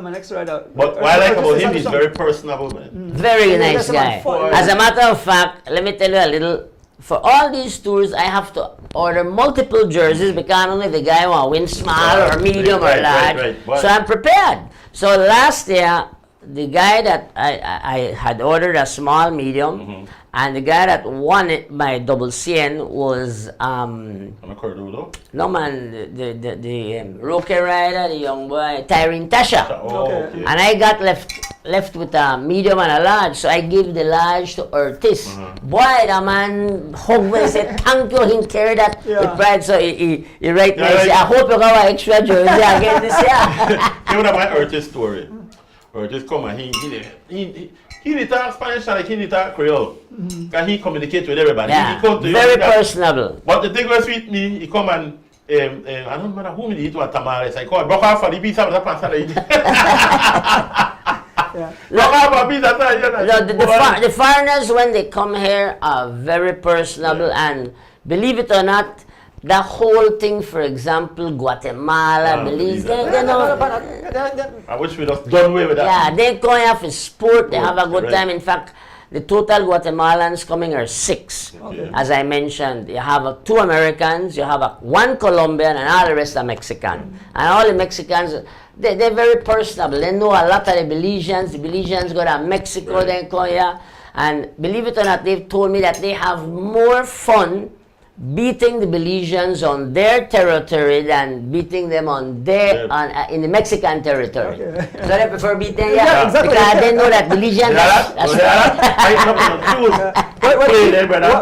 my next rider. But what I like about him, he's very personable, man. Very nice guy. As a matter of fact, let me tell you a little. For all these tours, I have to order multiple jerseys because only the guy want to win small or medium or large. Right. So I'm prepared. So last year, the guy that I had ordered a small medium, and the guy that won it by double CN was no man, the rookie rider, the young boy Tyrene Tasha. Okay. And I got left with a medium and a large, so I gave the large to Ortiz. Boy, the man hugged me and said, thank you, he carried that with pride. So he write me and say, I hope you got an extra jersey again this year. You know my Ortiz story. Ortiz come and he talk Spanish like he talk Creole. Because he communicates with everybody. Yeah, he come to very you, personable. But the thing was with me, he come and I don't remember whom he eat what tamales. I call it, broke off for the pizza with the pasta. The foreigners, when they come here, are very personable, and believe it or not, the whole thing, for example, Guatemala, Belize, they know. I wish we just done away with that. Yeah, they go here for sport, they have a good time. In fact, the total Guatemalans coming are 6. Okay. As I mentioned, you have 2 Americans, you have 1 Colombian, and all the rest are Mexican. And all the Mexicans, they're very personable. They know a lot of the Belizeans. The Belizeans go to Mexico, then come here. And believe it or not, they've told me that they have more fun beating the Belizeans on their territory than beating them on their in the Mexican territory. Okay. So they prefer beating Exactly. because they know that Belizeans.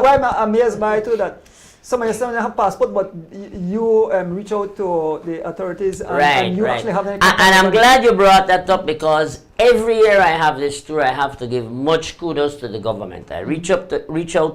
Why am I amazed by too that some of your have passport, but you reach out to the authorities and you actually have any contact. And I'm glad you brought that up because every year I have this tour, I have to give much kudos to the government. I reach out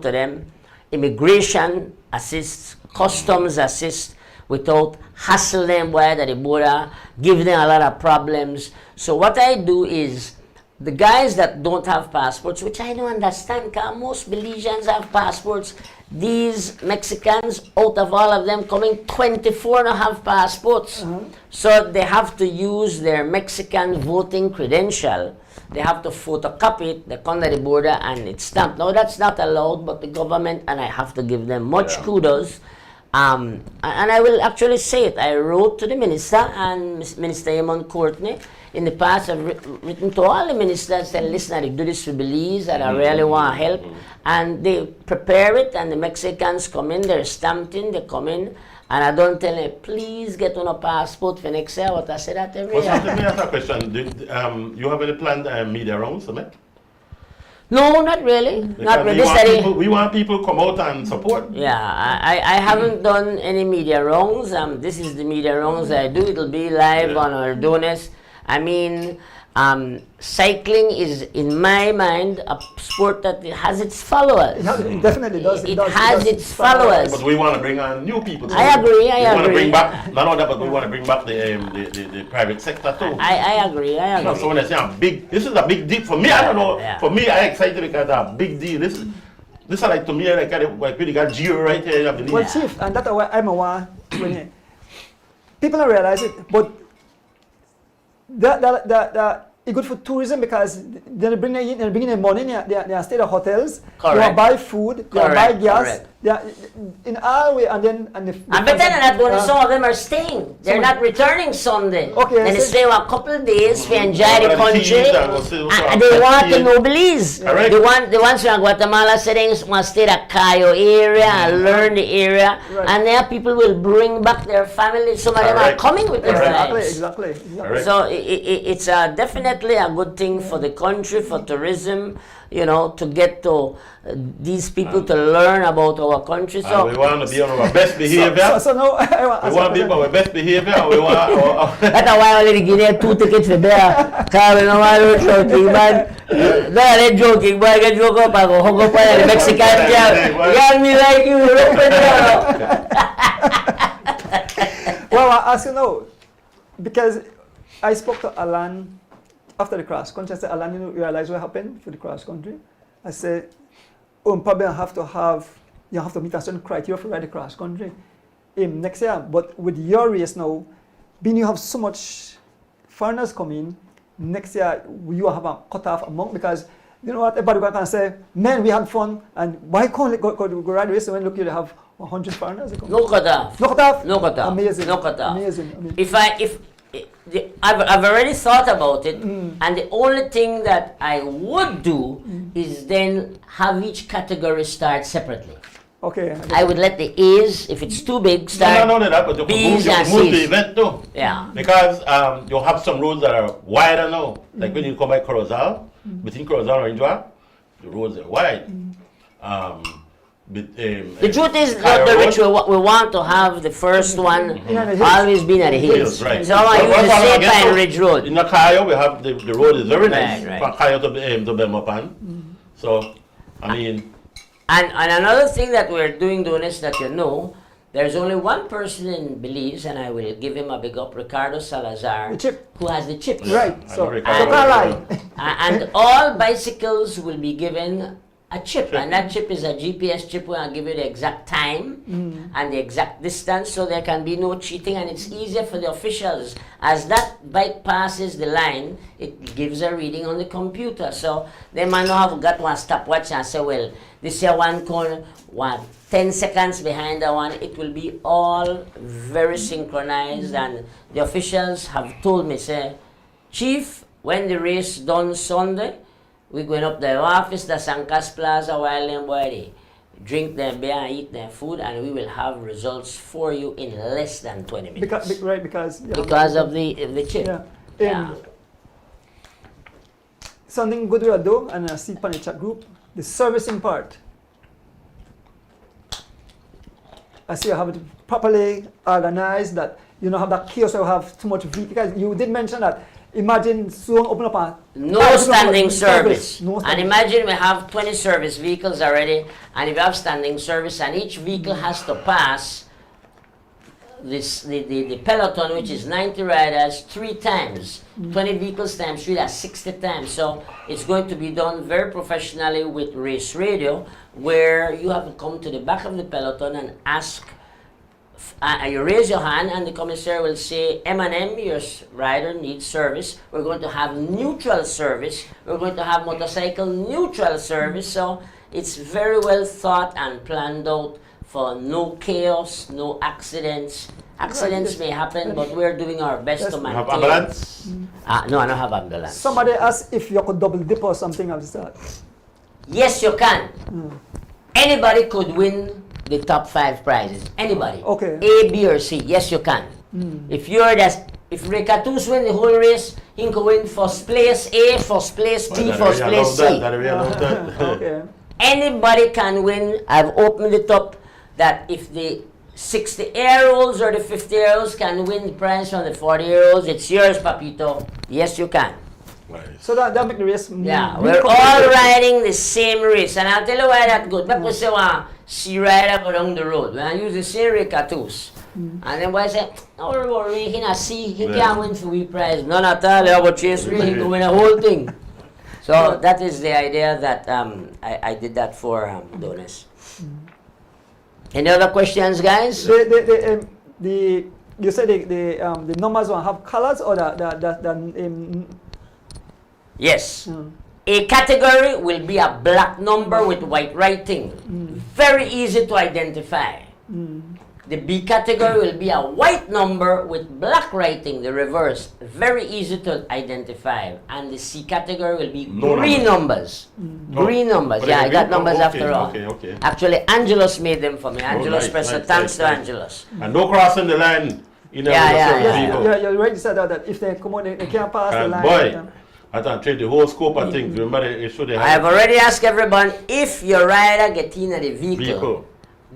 to them. Immigration assists, customs assist without hassle them by the border, give them a lot of problems. So what I do is, the guys that don't have passports, which I don't understand, because most Belizeans have passports, these Mexicans, out of all of them coming, 24 don't have passports. So they have to use their Mexican voting credential. They have to photocopy it, they come to the border and it's stamped. Now that's not allowed, but the government, and I have to give them much kudos. And I will actually say it. I wrote to the minister and Minister Eamon Courtney. In the past, I've written to all the ministers, saying, listen, I do this for Belize, and I really want to help. And they prepare it, and the Mexicans come in, they're stamped in, they come in. And I don't tell them, please get on a passport for next year. What I say that every year. Let me ask a question. You have any planned media rounds, Summit? No, not really. Not really. We want people to come out and support. Yeah, I haven't done any media rounds. This is the media rounds I do. It'll be live on our donors. I mean, cycling is, in my mind, a sport that has its followers. It definitely does. It has its followers. But we want to bring on new people. I agree. We want to bring back, not only that, but we want to bring back the private sector too. I agree. So when I say this is a big deal for me. I don't know. Yeah. For me, I'm excited because it's a big deal. This is like, to me, like really got Gio right here. Well, Chief, and that's why I'm aware when people don't realize it, but it's good for tourism because they bring in money. They stay at hotels. Correct. You buy food. You buy gas. Correct. Yeah, in our way, and then And better than that, only some of them are staying. They're not returning Sunday. Okay, Then they so- stay a couple of days to enjoy the Well, country. the teams that will still And have they want the teams. noblesse. Correct. The ones from Guatemala say they want to stay in the Cayo area and learn the area. Right. And there people will bring back their families. Some of them are Correct. coming with their exactly, lives. exactly. Correct. So it's definitely a good thing for the country, for tourism, you know, to get to these people to learn about our country. And So we want to be on our best behavior. So now, We want to be on our best behavior. And we want that's why I only give them 2 tickets for there. Because we don't want to joking, man. No, they're joking, boy. I get joke up, I go hug up on the Mexican girl. Girl, me like you, open there. well, I ask you now, because I spoke to Alan after the cross country. I said, Alan, you realize what happened for the cross country? I said, probably you have to meet a certain criteria for ride the cross country next year. But with your race now, being you have so much foreigners coming, next year you have a cut-off amount, because you know what, everybody can say, man, we had fun, and why can't we go ride the race when look, you have 100 foreigners? No cut-off. No cut-off? No cut-off. Amazing. No cut-off. Amazing. I've already thought about it, and the only thing that I would do is then have each category start separately. Okay. I would let the A's, if it's too big, start. No, that, but you B's can and move the C's. event too. Yeah. Because you have some roads that are wider now. Like when you come by Corozal, between Corozal and Rinjua, the roads are wide. The truth is that the ritual, we want to have the first one always been at the hills. Right. So I want to use the same Pine Ridge Road. In the Cayo, we have the road is very nice. Right. From Cayo to Belmopan. So, I mean, And another thing that we're doing, Donis, that you know, there's only one person in Belize, and I will give him a big up, Ricardo Salazar, The chip. who has the chip. Right. I So, know Ricardo so very Caroline. And all bicycles will be given a chip, and that chip is a GPS chip where I'll give you the exact time and the exact distance, so there can be no cheating, and it's easier for the officials. As that bike passes the line, it gives a reading on the computer, so they might not have got one stopwatch and say, well, this here one corner, 10 seconds behind the one. It will be all very synchronized, and the officials have told me, say, Chief, when the race done Sunday, we're going up the office, the Sancas Plaza, while them boy they drink their beer and eat their food, and we will have results for you in less than 20 minutes. Because Of the chip. Yeah. Yeah. Something good we will do, and I see it on the chat group, the servicing part. I see you have it properly organized, that you don't have that chaos or have too much vehicles. Because you did mention that, imagine soon open up a No standing service. No And standing. imagine we have 20 service vehicles already, and if you have standing service, and each vehicle has to pass the peloton, which is 90 riders, 3 times. 20 vehicles times 3, that's 60 times. So it's going to be done very professionally with race radio, where you have to come to the back of the peloton and ask. You raise your hand, and the commissary will say, M&M, your rider needs service. We're going to have neutral service. We're going to have motorcycle neutral service. So it's very well thought and planned out for no chaos, no accidents. Accidents may happen, but we're doing our best to you have maintain. ambulance. No, I don't have ambulance. Somebody asked if you could double dip or something of that. Yes, you can. Anybody could win the top 5 prizes. Anybody. Okay. A, B, or C. Yes, you can. If Recatus win the whole race, he can win first place A, first place B, first place C. Okay. Anybody can win. I've opened it up that if the 60-year-olds or the 50-year-olds can win the prize from the 40-year-olds, it's yours, Papito. Yes, you can. So that make the race. Yeah, we're all riding the same race, and I'll tell you why that's good. People say, see rider along the road. When I use the same Recatus, and then boy say, don't worry, he not see, he can't win for we prize. None at all, he have a chase race, he can win a whole thing. So that is the idea that I did that for Donis. Any other questions, guys? You said the numbers will have colors, or the Yes. A category will be a black number with white writing. Very easy to identify. The B category will be a white number with black writing, the reverse. Very easy to identify. And the C category will be No green numbers. Green numbers. But Yeah, I got green- numbers okay, after all. okay. Actually, Angelos made them for me. Angelos nice, Presser, nice, thanks nice, to nice. Angelos. And no crossing the line in Yeah, the yeah, service yeah, vehicle. Yeah, you already said that if they come on, they can't pass the And line. boy, I thought trade the whole scope of things. Remember, they should I have already asked everyone, if your rider get in the vehicle,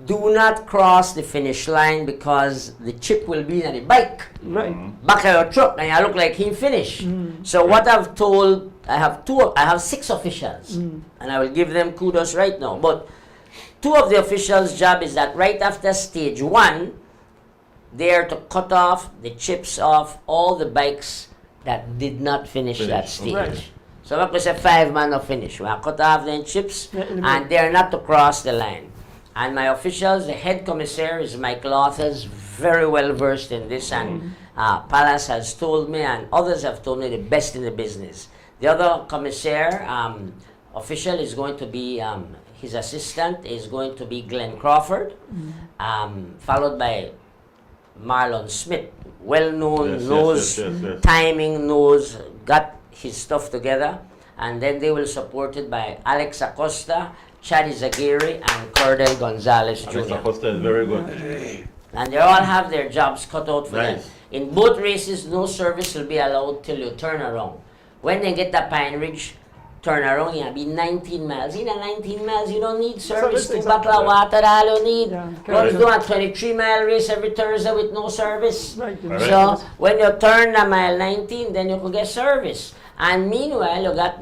do not cross the finish line because the chip will be in the bike. Right. Back of your truck and you look like he finished. So what I've told, I have 6 officials and I will give them kudos right now. But 2 of the officials' job is that right after stage 1, they are to cut off the chips off all the bikes that did not finish that stage. Right. So like we say 5 man of finish. We cut off the chips and they are not to cross the line. And my officials, the head commissary is Michael Authors, very well versed in this, and Palace has told me, and others have told me, the best in the business. The other commissaire official is going to be, his assistant is going to be Glenn Crawford, followed by Marlon Smith, well-known, knows timing, knows, got his stuff together, and then they will support it by Alex Acosta, Chadi Zaguirre, and Cordell Gonzalez Jr. Alex Acosta is very good. And they all have their jobs cut out for Nice. them. In both races, no service will be allowed till you turn around. When they get the Pine Ridge turn around, you'll be 19 miles. In a 19 miles, you don't need service. 2 exactly. buckle of water, all you need. Yeah, Let's correct. do a 23-mile race every Thursday with no service. Right. So when you turn a mile 19, then you could get service. And meanwhile, you got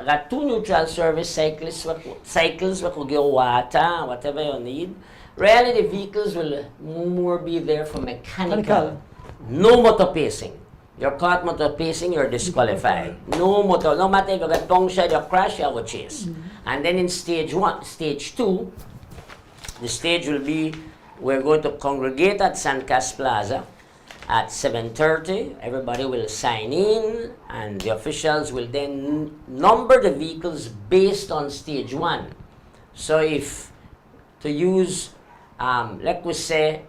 got 2 neutral service cycles that could give water, whatever you need. Really, the vehicles will more be there for mechanical. No motor pacing. You're caught motor pacing, you're disqualified. No motor, no matter if you get punctured, you crash, you have a chase. And then in stage 2, the stage will be, we're going to congregate at San Cas Plaza at 7:30. Everybody will sign in, and the officials will then number the vehicles based on stage 1. So if, to use, like we say,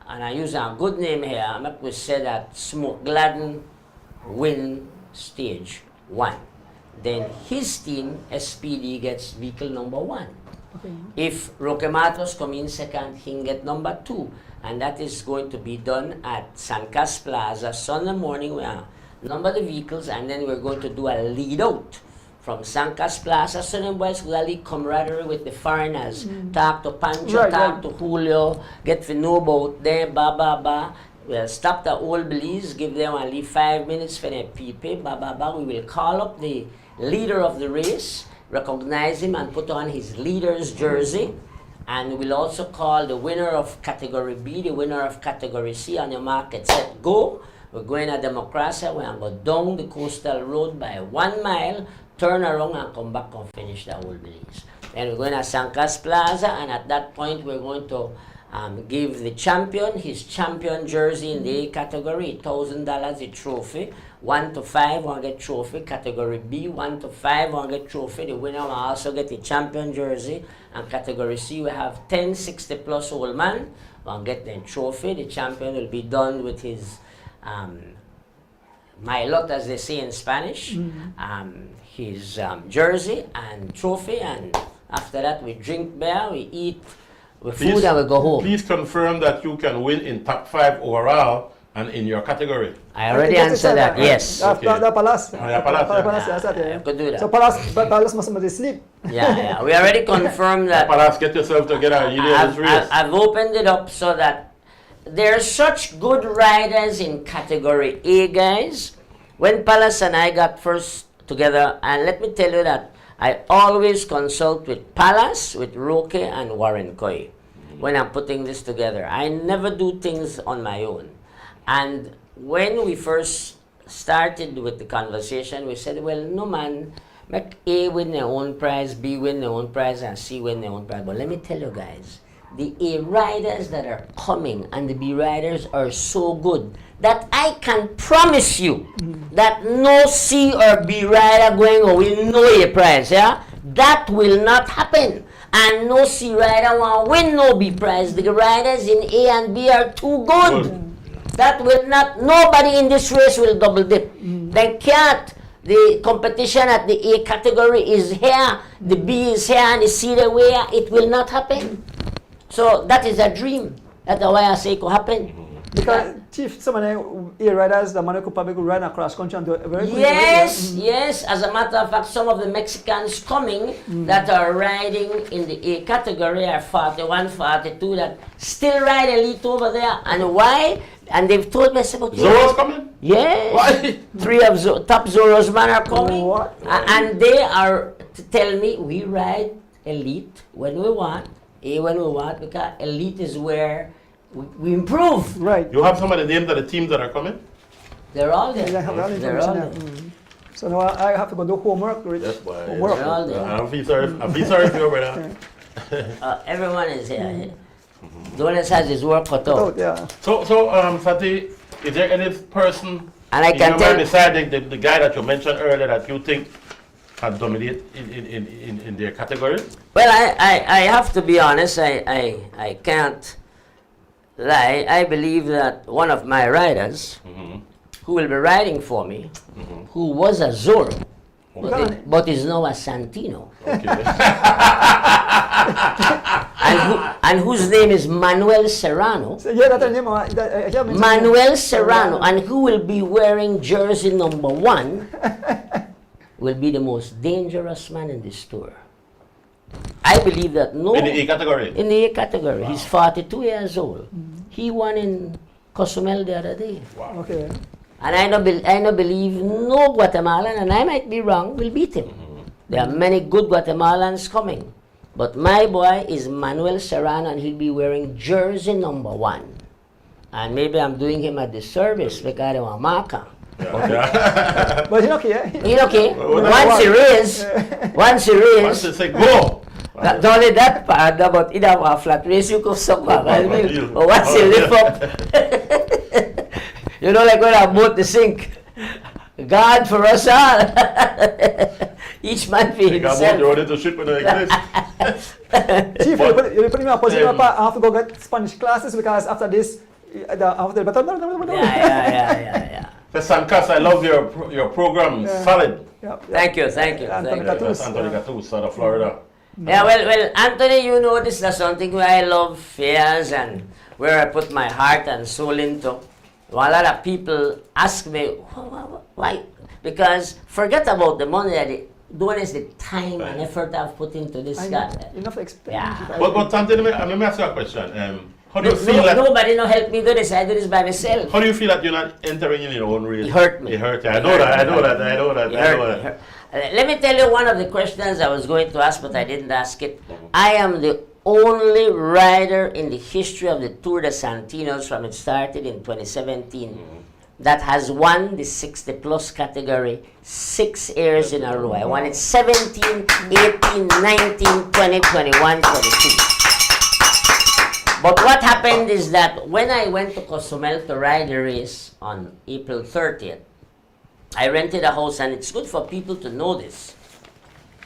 and I use a good name here, like we say that Smoke Gladden win stage 1. Then his team, SPD, gets vehicle number 1. Okay. If Roque Matos come in second, he can get number 2. And that is going to be done at San Cas Plaza Sunday morning. We number the vehicles, and then we're going to do a lead out from San Cas Plaza. So then boys will camaraderie with the foreigners. Talk to Pancho, talk to Julio, get to know about them, We'll stop the old Belize, give them only 5 minutes for their people, We will call up the leader of the race, recognize him, and put on his leader's jersey. And we'll also call the winner of Category B, the winner of Category C. On your market, set, go. We're going to Democracia. We're going to go down the coastal road by 1 mile, turn around and come back and finish the whole Belize. Then we're going to San Cas Plaza, and at that point we're going to give the champion his champion jersey in the A category, $1,000 a trophy. 1 to 5 will get trophy. Category B, 1 to 5 will get trophy. The winner will also get the champion jersey. And category C, we have 10 60 plus old man will get the trophy. The champion will be done with his maillot, as they say in Spanish, his jersey and trophy. And after that, we drink beer, we eat food, and we go home. Please confirm that you can win in top 5 overall and in your category. I already answered that, yes. Okay. The Palace. Palace, Yes, that, I could do that. So Palace must sleep. Yeah. We already confirmed that. Palace, get yourself together. You know this race. I've opened it up so that there are such good riders in category A, guys. When Palace and I got first together, and let me tell you that I always consult with Palace, with Roque, and Warren Coy when I'm putting this together. I never do things on my own. And when we first started with the conversation, we said, well, no man, make A win their own prize, B win their own prize, and C win their own prize. But let me tell you guys, the A riders that are coming and the B riders are so good that I can promise you that no C or B rider going or will know a prize, yeah? That will not happen. And no C rider will win no B prize. The riders in A and B are too good. That will not, nobody in this race will double dip. They can't. The competition at the A category is here, the B is here, and the C the way. It will not happen. So that is a dream. That's why I say it could happen. Because Chief, some of the A riders, the man could probably run across country and do a very good Yes, yes. As a matter of fact, some of the Mexicans coming that are riding in the A category are 41, 42 that still ride elite over there. And why? And they've told me, Zorro's coming? Yes. Why? 3 of top Zorro's man are coming. What? And they are to tell me we ride elite when we want, A when we want, because elite is where we improve. Right. You have some of the names of the teams that are coming? They're all there. Yeah, I have all the They're all information there. there. So now I have to go do homework. That's why. Homework. They're all there. I feel sorry for you, brother. Everyone is here. Donis has his work cut Oh, out. yeah. So, Santi, is there any person And I in can your tell mind beside the guy that you mentioned earlier that you think can dominate in their category? Well, I have to be honest. I can't lie. I believe that one of my riders who will be riding for me, who was a Zorro, but is now a Santino, Okay. and whose name is Manuel Serrano. So, yeah, that's the name. I hear mention Manuel Serrano, and who will be wearing jersey number 1, will be the most dangerous man in this tour. I believe that no... In the A category? In the A category. Wow. He's 42 years old. He won in Cozumel the other day. Wow. Okay. And I don't believe no Guatemalan, and I might be wrong, will beat him. There are many good Guatemalans coming. But my boy is Manuel Serrano, and he'll be wearing jersey number 1. And maybe I'm doing him a disservice because I'm a marker. Yeah. But he's okay, yeah? He's okay. Well, Once he race, Once they say go! not only that part, but in a flat race, you could suck back. But once you lift up, you know, like when I boat the sink. God for us all. Each man for himself. You want to ship when they exist. Chief, you put me in a position where I have to go get Spanish classes because after this, after the... Yeah. Sankas, I love your program. Solid. Yeah. Thank you. Anthony That's Catus. Anthony Catus, out of Florida. Yeah, well, Anthony, you know this is something where I love fairs and where I put my heart and soul into. Well, a lot of people ask me, why? Because forget about the money that doing is the time and effort I've put into this guy. Enough experience. Yeah. But Santi, let me ask you a question. How do you feel that? Nobody no help me do this. I do this by myself. How do you feel that you're not entering in your own race? It hurt me. It hurt you. I know that. It hurt. Let me tell you one of the questions I was going to ask, but I didn't ask it. I am the only rider in the history of the Tour de Santinos from it started in 2017 that has won the 60-plus category 6 years in a row. I won it 17, 18, 19, 20, 21, 22. But what happened is that when I went to Cozumel to ride the race on April 30th, I rented a house, and it's good for people to know this.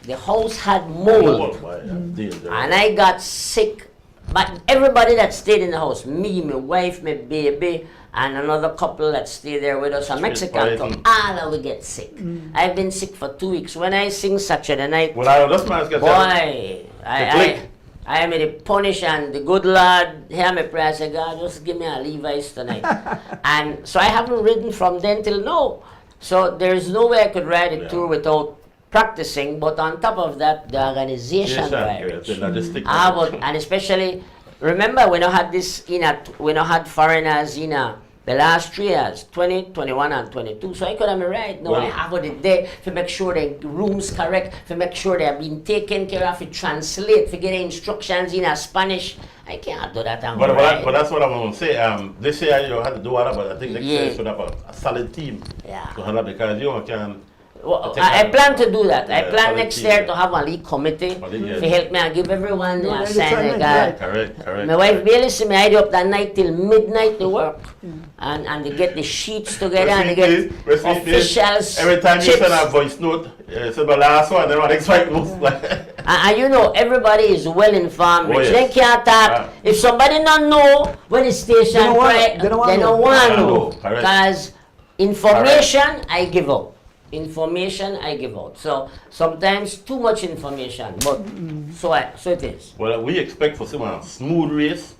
The house had mold, and I got sick. But everybody that stayed in the house, me, my wife, my baby, and another couple that stayed there with us, a Mexican couple, all of we get sick. I've been sick for 2 weeks. When I sing Saturday night, Well, I just managed to boy, I am the punish, and the good Lord hear me pray. I say, God, just give me a Levi's tonight. And so I haven't ridden from then till now. So there is no way I could ride a tour without practicing. But on top of that, the organization varies. And especially, remember, we not had this we not had foreigners in the last 3 years, 20, 21, and 22. So I could have ride. No, I have it there to make sure the room's correct, to make sure they have been taken care of, to translate, to get the instructions in Spanish. I can't do that. But that's what I'm going to say. This year you had to do all that, but I think next year you should have a solid team to handle, because you can. Well, I plan to do that. I Yeah, plan for the next team, year yeah. to have a league committee For the year. to help me and give everyone No, a that's sign right, like right. Correct. my wife Bailey see me hide up that night till midnight to work, and they get the sheets together and they get officials. Every time you chips. send a voice note, so the last one, then what expect most. And you know, everybody is well informed. Oh, Rich. yes. They can't talk. Yeah. If somebody don't know where the station, They don't wanna know. want to Know. know. Correct. Because information I give out. Information I give out. So sometimes too much information, but so it is. Well, we expect for some smooth race,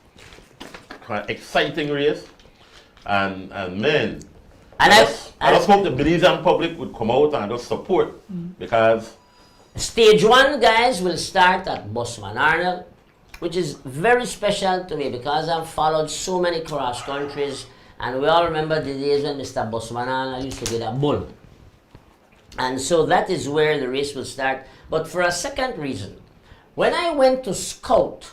exciting race, and men. And I just hope the Belizean public would come out and just support because Stage 1, guys, will start at Bosman Arnold, which is very special to me because I've followed so many cross countries, and we all remember the days when Mr. Bosman Arnold used to get a bull. And so that is where the race will start. But for a second reason, when I went to scout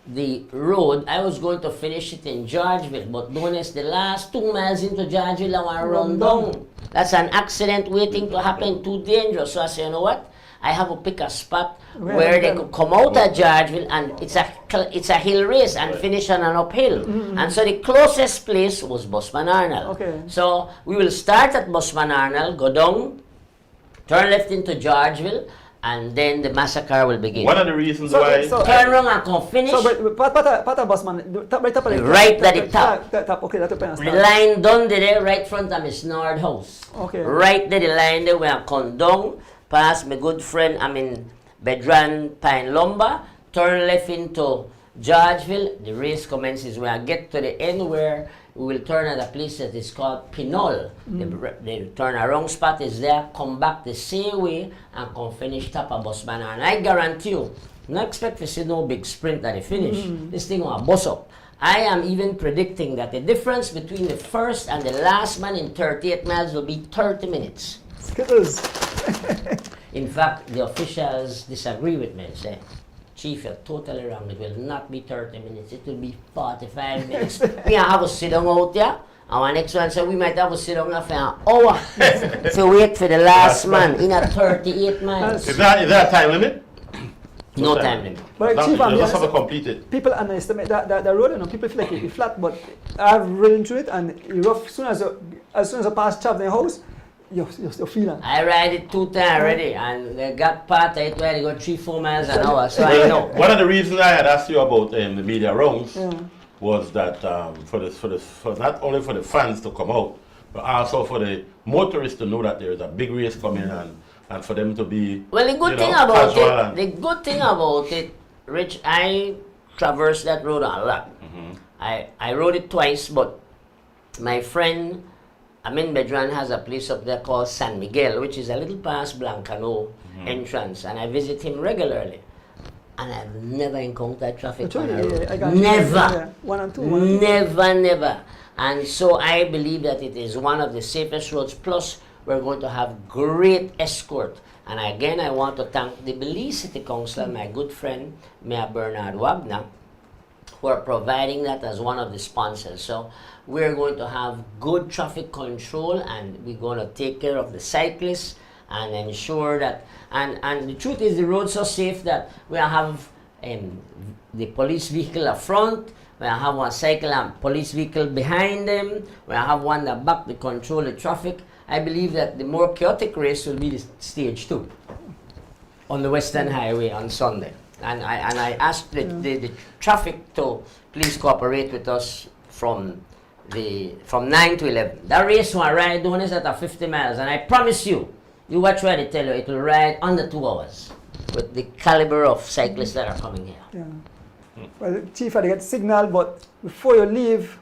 the road, I was going to finish it in Georgeville, but notice the last 2 miles into Georgeville, I want to run down. That's an accident waiting to happen, too dangerous. So I said, you know what? I have to pick a spot where they could come out of Georgeville, and it's a hill race and finish on an uphill. And so the closest place was Bosman Arnold. Okay. So we will start at Bosman Arnold, go down, turn left into Georgeville, and then the massacre will begin. one of the reasons So- why so- Turn around and come finish. So, but part of Bosman, right up at the Right at the top. Top. Okay, that's the The line down there, right front of Miss Nord house. Okay. Right there, the line there, where I come down, past my good friend, Bedran Pine Lumber, turn left into Georgeville, the race commences. When I get to the end where we will turn at a place that is called Pinol. The turnaround spot is there, come back the same way and come finish top of Bosman. And I guarantee you, not expect to see no big sprint at the finish. This thing will bust up. I am even predicting that the difference between the first and the last man in 38 miles will be 30 minutes. Skittles. In fact, the officials disagree with me and say, Chief, you're totally wrong. It will not be 30 minutes. It will be 45 minutes. We have a sit down out there. Our next one said we might have a sit down for an hour to wait for the last man in a 38 miles. is there a time limit? No time limit. But As Chief, long as I'm you just have honest, to complete it. people underestimate that the road, people feel like it's flat, but I've ridden through it and it's rough. As soon as I pass Chavden House, you're feeling. I ride it 2 times already, and they got part of it where they go 3-4 miles an hour, so I know. One of the reasons I had asked you about the media rounds Yeah. was that for not only for the fans to come out, but also for the motorists to know that there is a big race coming and for them to be Well, the good thing about it, the good thing about it, Rich, I traversed that road a lot. I rode it twice, but my friend Bedran has a place up there called San Miguel, which is a little past Blancano entrance, and I visit him regularly. And I've never encountered traffic on the road. I got you. Never. Yeah. One and two. Never. And so I believe that it is one of the safest roads. Plus, we're going to have great escort. And again, I want to thank the Belize City Council, my good friend, Mayor Bernard Wagner, who are providing that as one of the sponsors. So we're going to have good traffic control, and we're going to take care of the cyclists and ensure that, and the truth is the roads are safe that we'll have the police vehicle up front, we'll have one cycle and police vehicle behind them, we'll have one that back to control the traffic. I believe that the more chaotic race will be the stage 2 on the Western Highway on Sunday. And I asked the traffic to please cooperate with us from 9 to 11. That race will ride down is at 50 miles, and I promise you, you watch where they tell you, it will ride under 2 hours with the caliber of cyclists that are coming here. Yeah. Well, Chief, I get signal, but before you leave,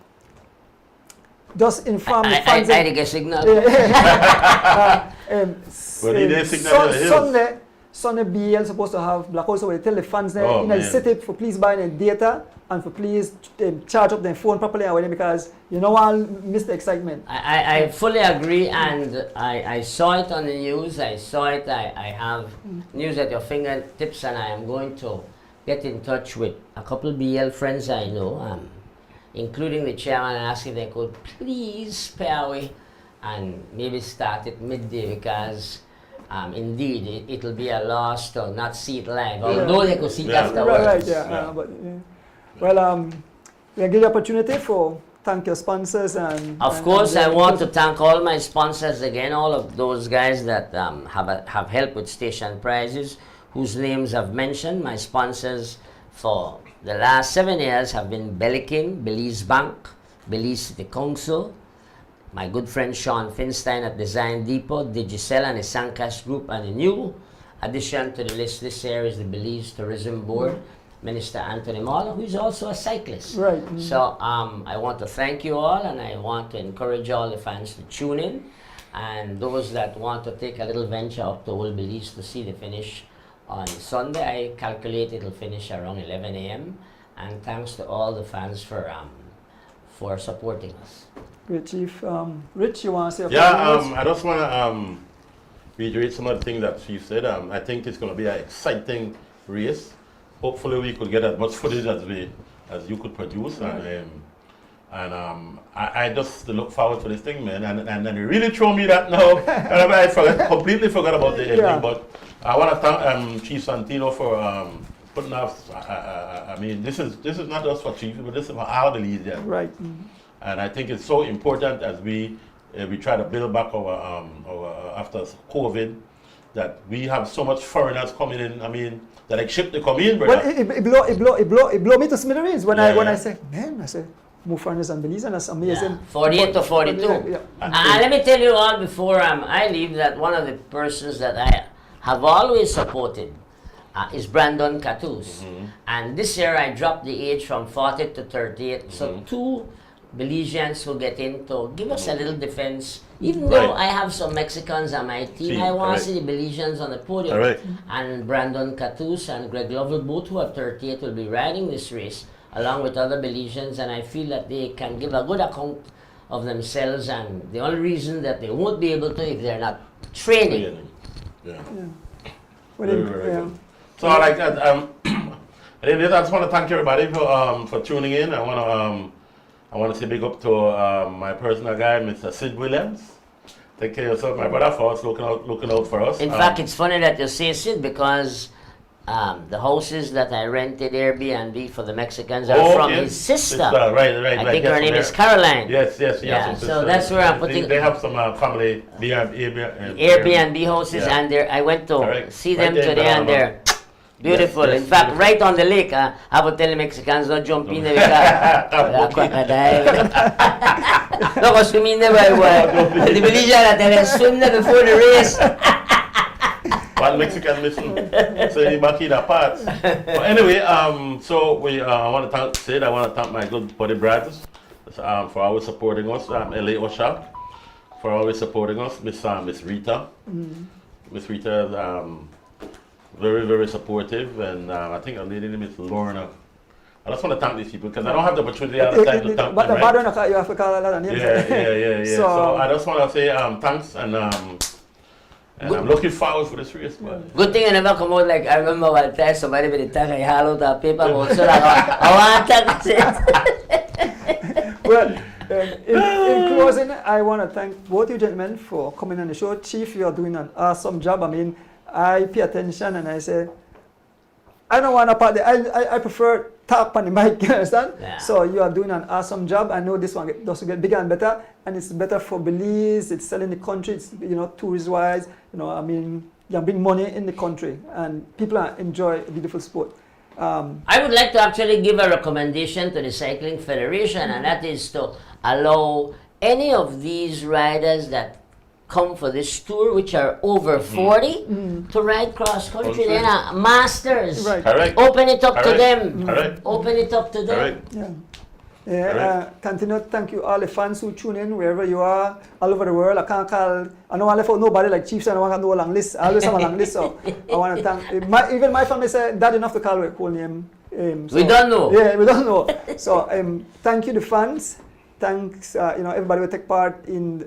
just inform the fans. I get signal. Sunday BL supposed to have blackout, so we tell the fans there Oh, in the city for please buy the data and for please charge up their phone properly and everything, because you know I'll miss the excitement. I fully agree, and I saw it on the news. I saw it. I have news at your fingertips, and I am going to get in touch with a couple BL friends I know, including the chairman, and ask if they could please spare away and maybe start it midday, because indeed, it'll be a loss to not see it live, although they could see it Yeah. afterwards. Right, yeah. Well, we give the opportunity for thank your sponsors and. Of course, I want to thank all my sponsors again, all of those guys that have helped with station prizes, whose names I've mentioned. My sponsors for the last 7 years have been Bellikin, Belize Bank, Belize City Council, my good friend Sean Finstein at Design Depot, Digicel and the Sankas Group, and a new addition to the list this year is the Belize Tourism Board, Minister Anthony Malla, who is also a cyclist. Right. So I want to thank you all, and I want to encourage all the fans to tune in, and those that want to take a little venture up to Old Belize to see the finish on Sunday. I calculate it'll finish around 11 a.m. And thanks to all the fans for supporting us. Great, Chief. Rich, you want to say a few Yeah, words? I just want to reiterate some of the things that Chief said. I think it's going to be an exciting race. Hopefully, we could get as much footage as you could produce, and I just look forward to this thing, man. And it really threw me that now. And I completely forgot about the ending, but I want to thank Chief Santino for putting off. I mean, this is not just for Chief, but this is for all the leads, yeah. Right. And I think it's so important as we try to build back our after COVID, that we have so much foreigners coming in. I mean, that like ship to come in, brother. Well, it blow me to smithereens when Yeah, I say, man, I say, move foreigners and Belize, and that's amazing. Yeah, 48 to 42. Yeah. Let me tell you all before I leave that one of the persons that I have always supported is Brandon Catus. And this year I dropped the age from 40 to 38. So 2 Belizeans who get in to give us a little defense. Even though I have some Mexicans on my team, I want to see the Belizeans on the podium. And Brandon Catus and Greg Lovell, both who are 38, will be riding this race along with other Belizeans, and I feel that they can give a good account of themselves, and the only reason that they won't be able to if they're not training. Well, Very good. So like that, I just want to thank everybody for tuning in. I want to say big up to my personal guy, Mr. Sid Williams. Take care of yourself, my brother, for us, looking out for us. In fact, it's funny that you say Sid, because the houses that I rented Airbnb for the Mexicans are from his sister. Right. I think her name is Caroline. Yes. Yeah, so that's where I'm putting. They have some family Airbnb houses, and I went to see them today, and they're beautiful. Yes. In fact, right on the lake, I would tell the Mexicans don't jump in there because crocodile. No, because swimming there, the Belizean they swim there before the race. One Mexican missing, so he back in apart. But anyway, so we I want to thank my good buddy Brad for always supporting us. LA Osha for always supporting us. Miss Rita, Miss Rita is very, very supportive, and I think her lady name is Lorna. I just want to thank these people because I don't have the opportunity all the time to thank but them, the right? bad you have to call a lot of names. Yeah. So I just want to say thanks, and I'm looking forward for this race, man. Good thing I never come out like I remember one time somebody with the tag I hollowed the paper out so that I want to Well, in closing, I want to thank both you gentlemen for coming on the show. Chief, you are doing an awesome job. I mean, I pay attention and I say, I don't want to part I prefer talk on the mic, you understand? Yeah. So you are doing an awesome job. I know this one does get bigger and better, and it's better for Belize. It's selling the country. It's, tourist-wise, I mean, you bring money in the country, and people enjoy a beautiful sport. I would like to actually give a recommendation to the Cycling Federation, and that is to allow any of these riders that come for this tour, which are over 40, to ride cross country. They're not masters. Right. Correct. Open it up to Correct. them. Correct. Open it up to them. Correct. Continue to thank you all the fans who tune in wherever you are, all over the world. I don't want to leave out nobody like Chiefs, and I want to do a long list. I always have a long list, so I want to thank, even my family said, Dad, enough to call a whole name. So, We don't know. Yeah, we don't know. So thank you the fans. Thanks, everybody will take part in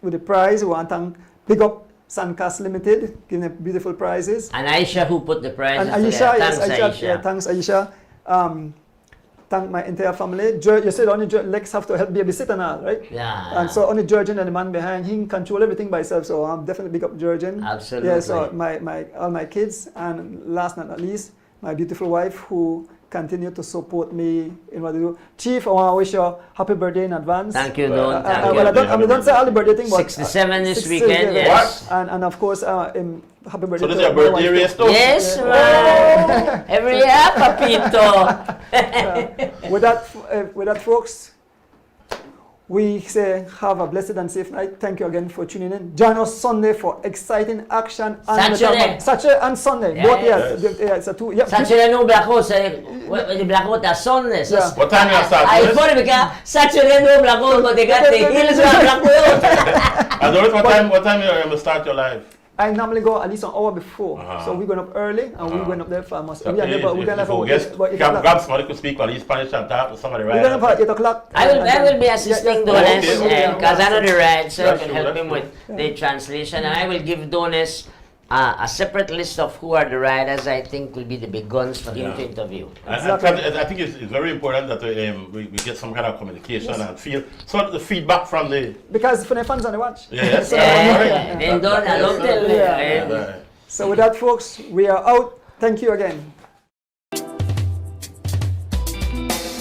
with the prize. We want to thank, big up Suncast Limited, giving them beautiful prizes. And Aisha, who put the prizes And Aisha, together. yes, Thanks, Aisha. Aisha. Yeah, thanks, Aisha. thank my entire family. You said only Lex have to help babysit and all, right? Yeah. And so only Georgian and the man behind, he can control everything by himself. So I'm definitely big up Georgian. Absolutely. Yeah, so all my kids, and last but not least, my beautiful wife who continue to support me in what I do. Chief, I want to wish you a happy birthday in advance. Thank you, Don. Thank Well, you. I don't say all the birthday thing, but 67 this 67, weekend, yeah. yes. And of course, happy birthday. So this to is your my birthday wife race too. too? Yes, man. Every year, papito. With that, folks, we say have a blessed and safe night. Thank you again for tuning in. Join us Sunday for exciting action. Saturday and Sunday. Yeah, Both, yes. yeah, it's a two. Yeah, Saturday no blackout. The blackout are Sunday. So Yeah. What time you start? I funny because Saturday no blackout, but they got the hills were blackout. And Doris, what time you start your live? I normally go at least an hour before. Uh-huh. So we're going up early and we're going up there for almost. So We are never, we're gonna grab somebody to speak while he's Spanish and talk to somebody We're going right up at 8 o'clock. I will be assisting Donis Okay. because I know the right, so I That's can true, help that's him with true. the translation, and I will give Donis a separate list of who are the riders I think will be the big guns for him to interview. I think it's very important that we get some kind of communication and feel sort of the feedback from the. Because for the fans on the watch. Yes. So, Yeah, then don't tell me. Yeah. So with that, folks, we are out. Thank you again.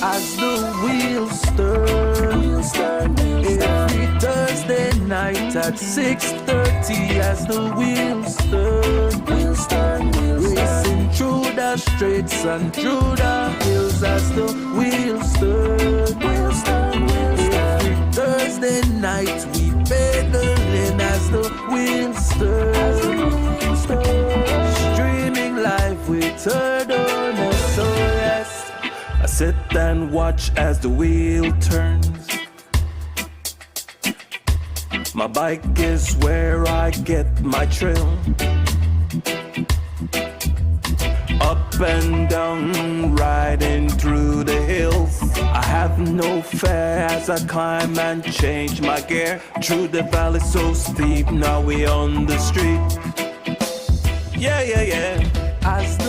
As the wheels turn, every Thursday night at 6:30. As the wheels turn, racing through the streets and through the hills. As the wheels turn, every Thursday night we pedaling. As the wheels turn, streaming live with Turtle. So yes, I sit and watch as the wheel turns. My bike is where I get my thrill. Up and down, riding through the hills. I have no fear as I climb and change my gear. Through the valley so steep, now we on the street. Yeah. As the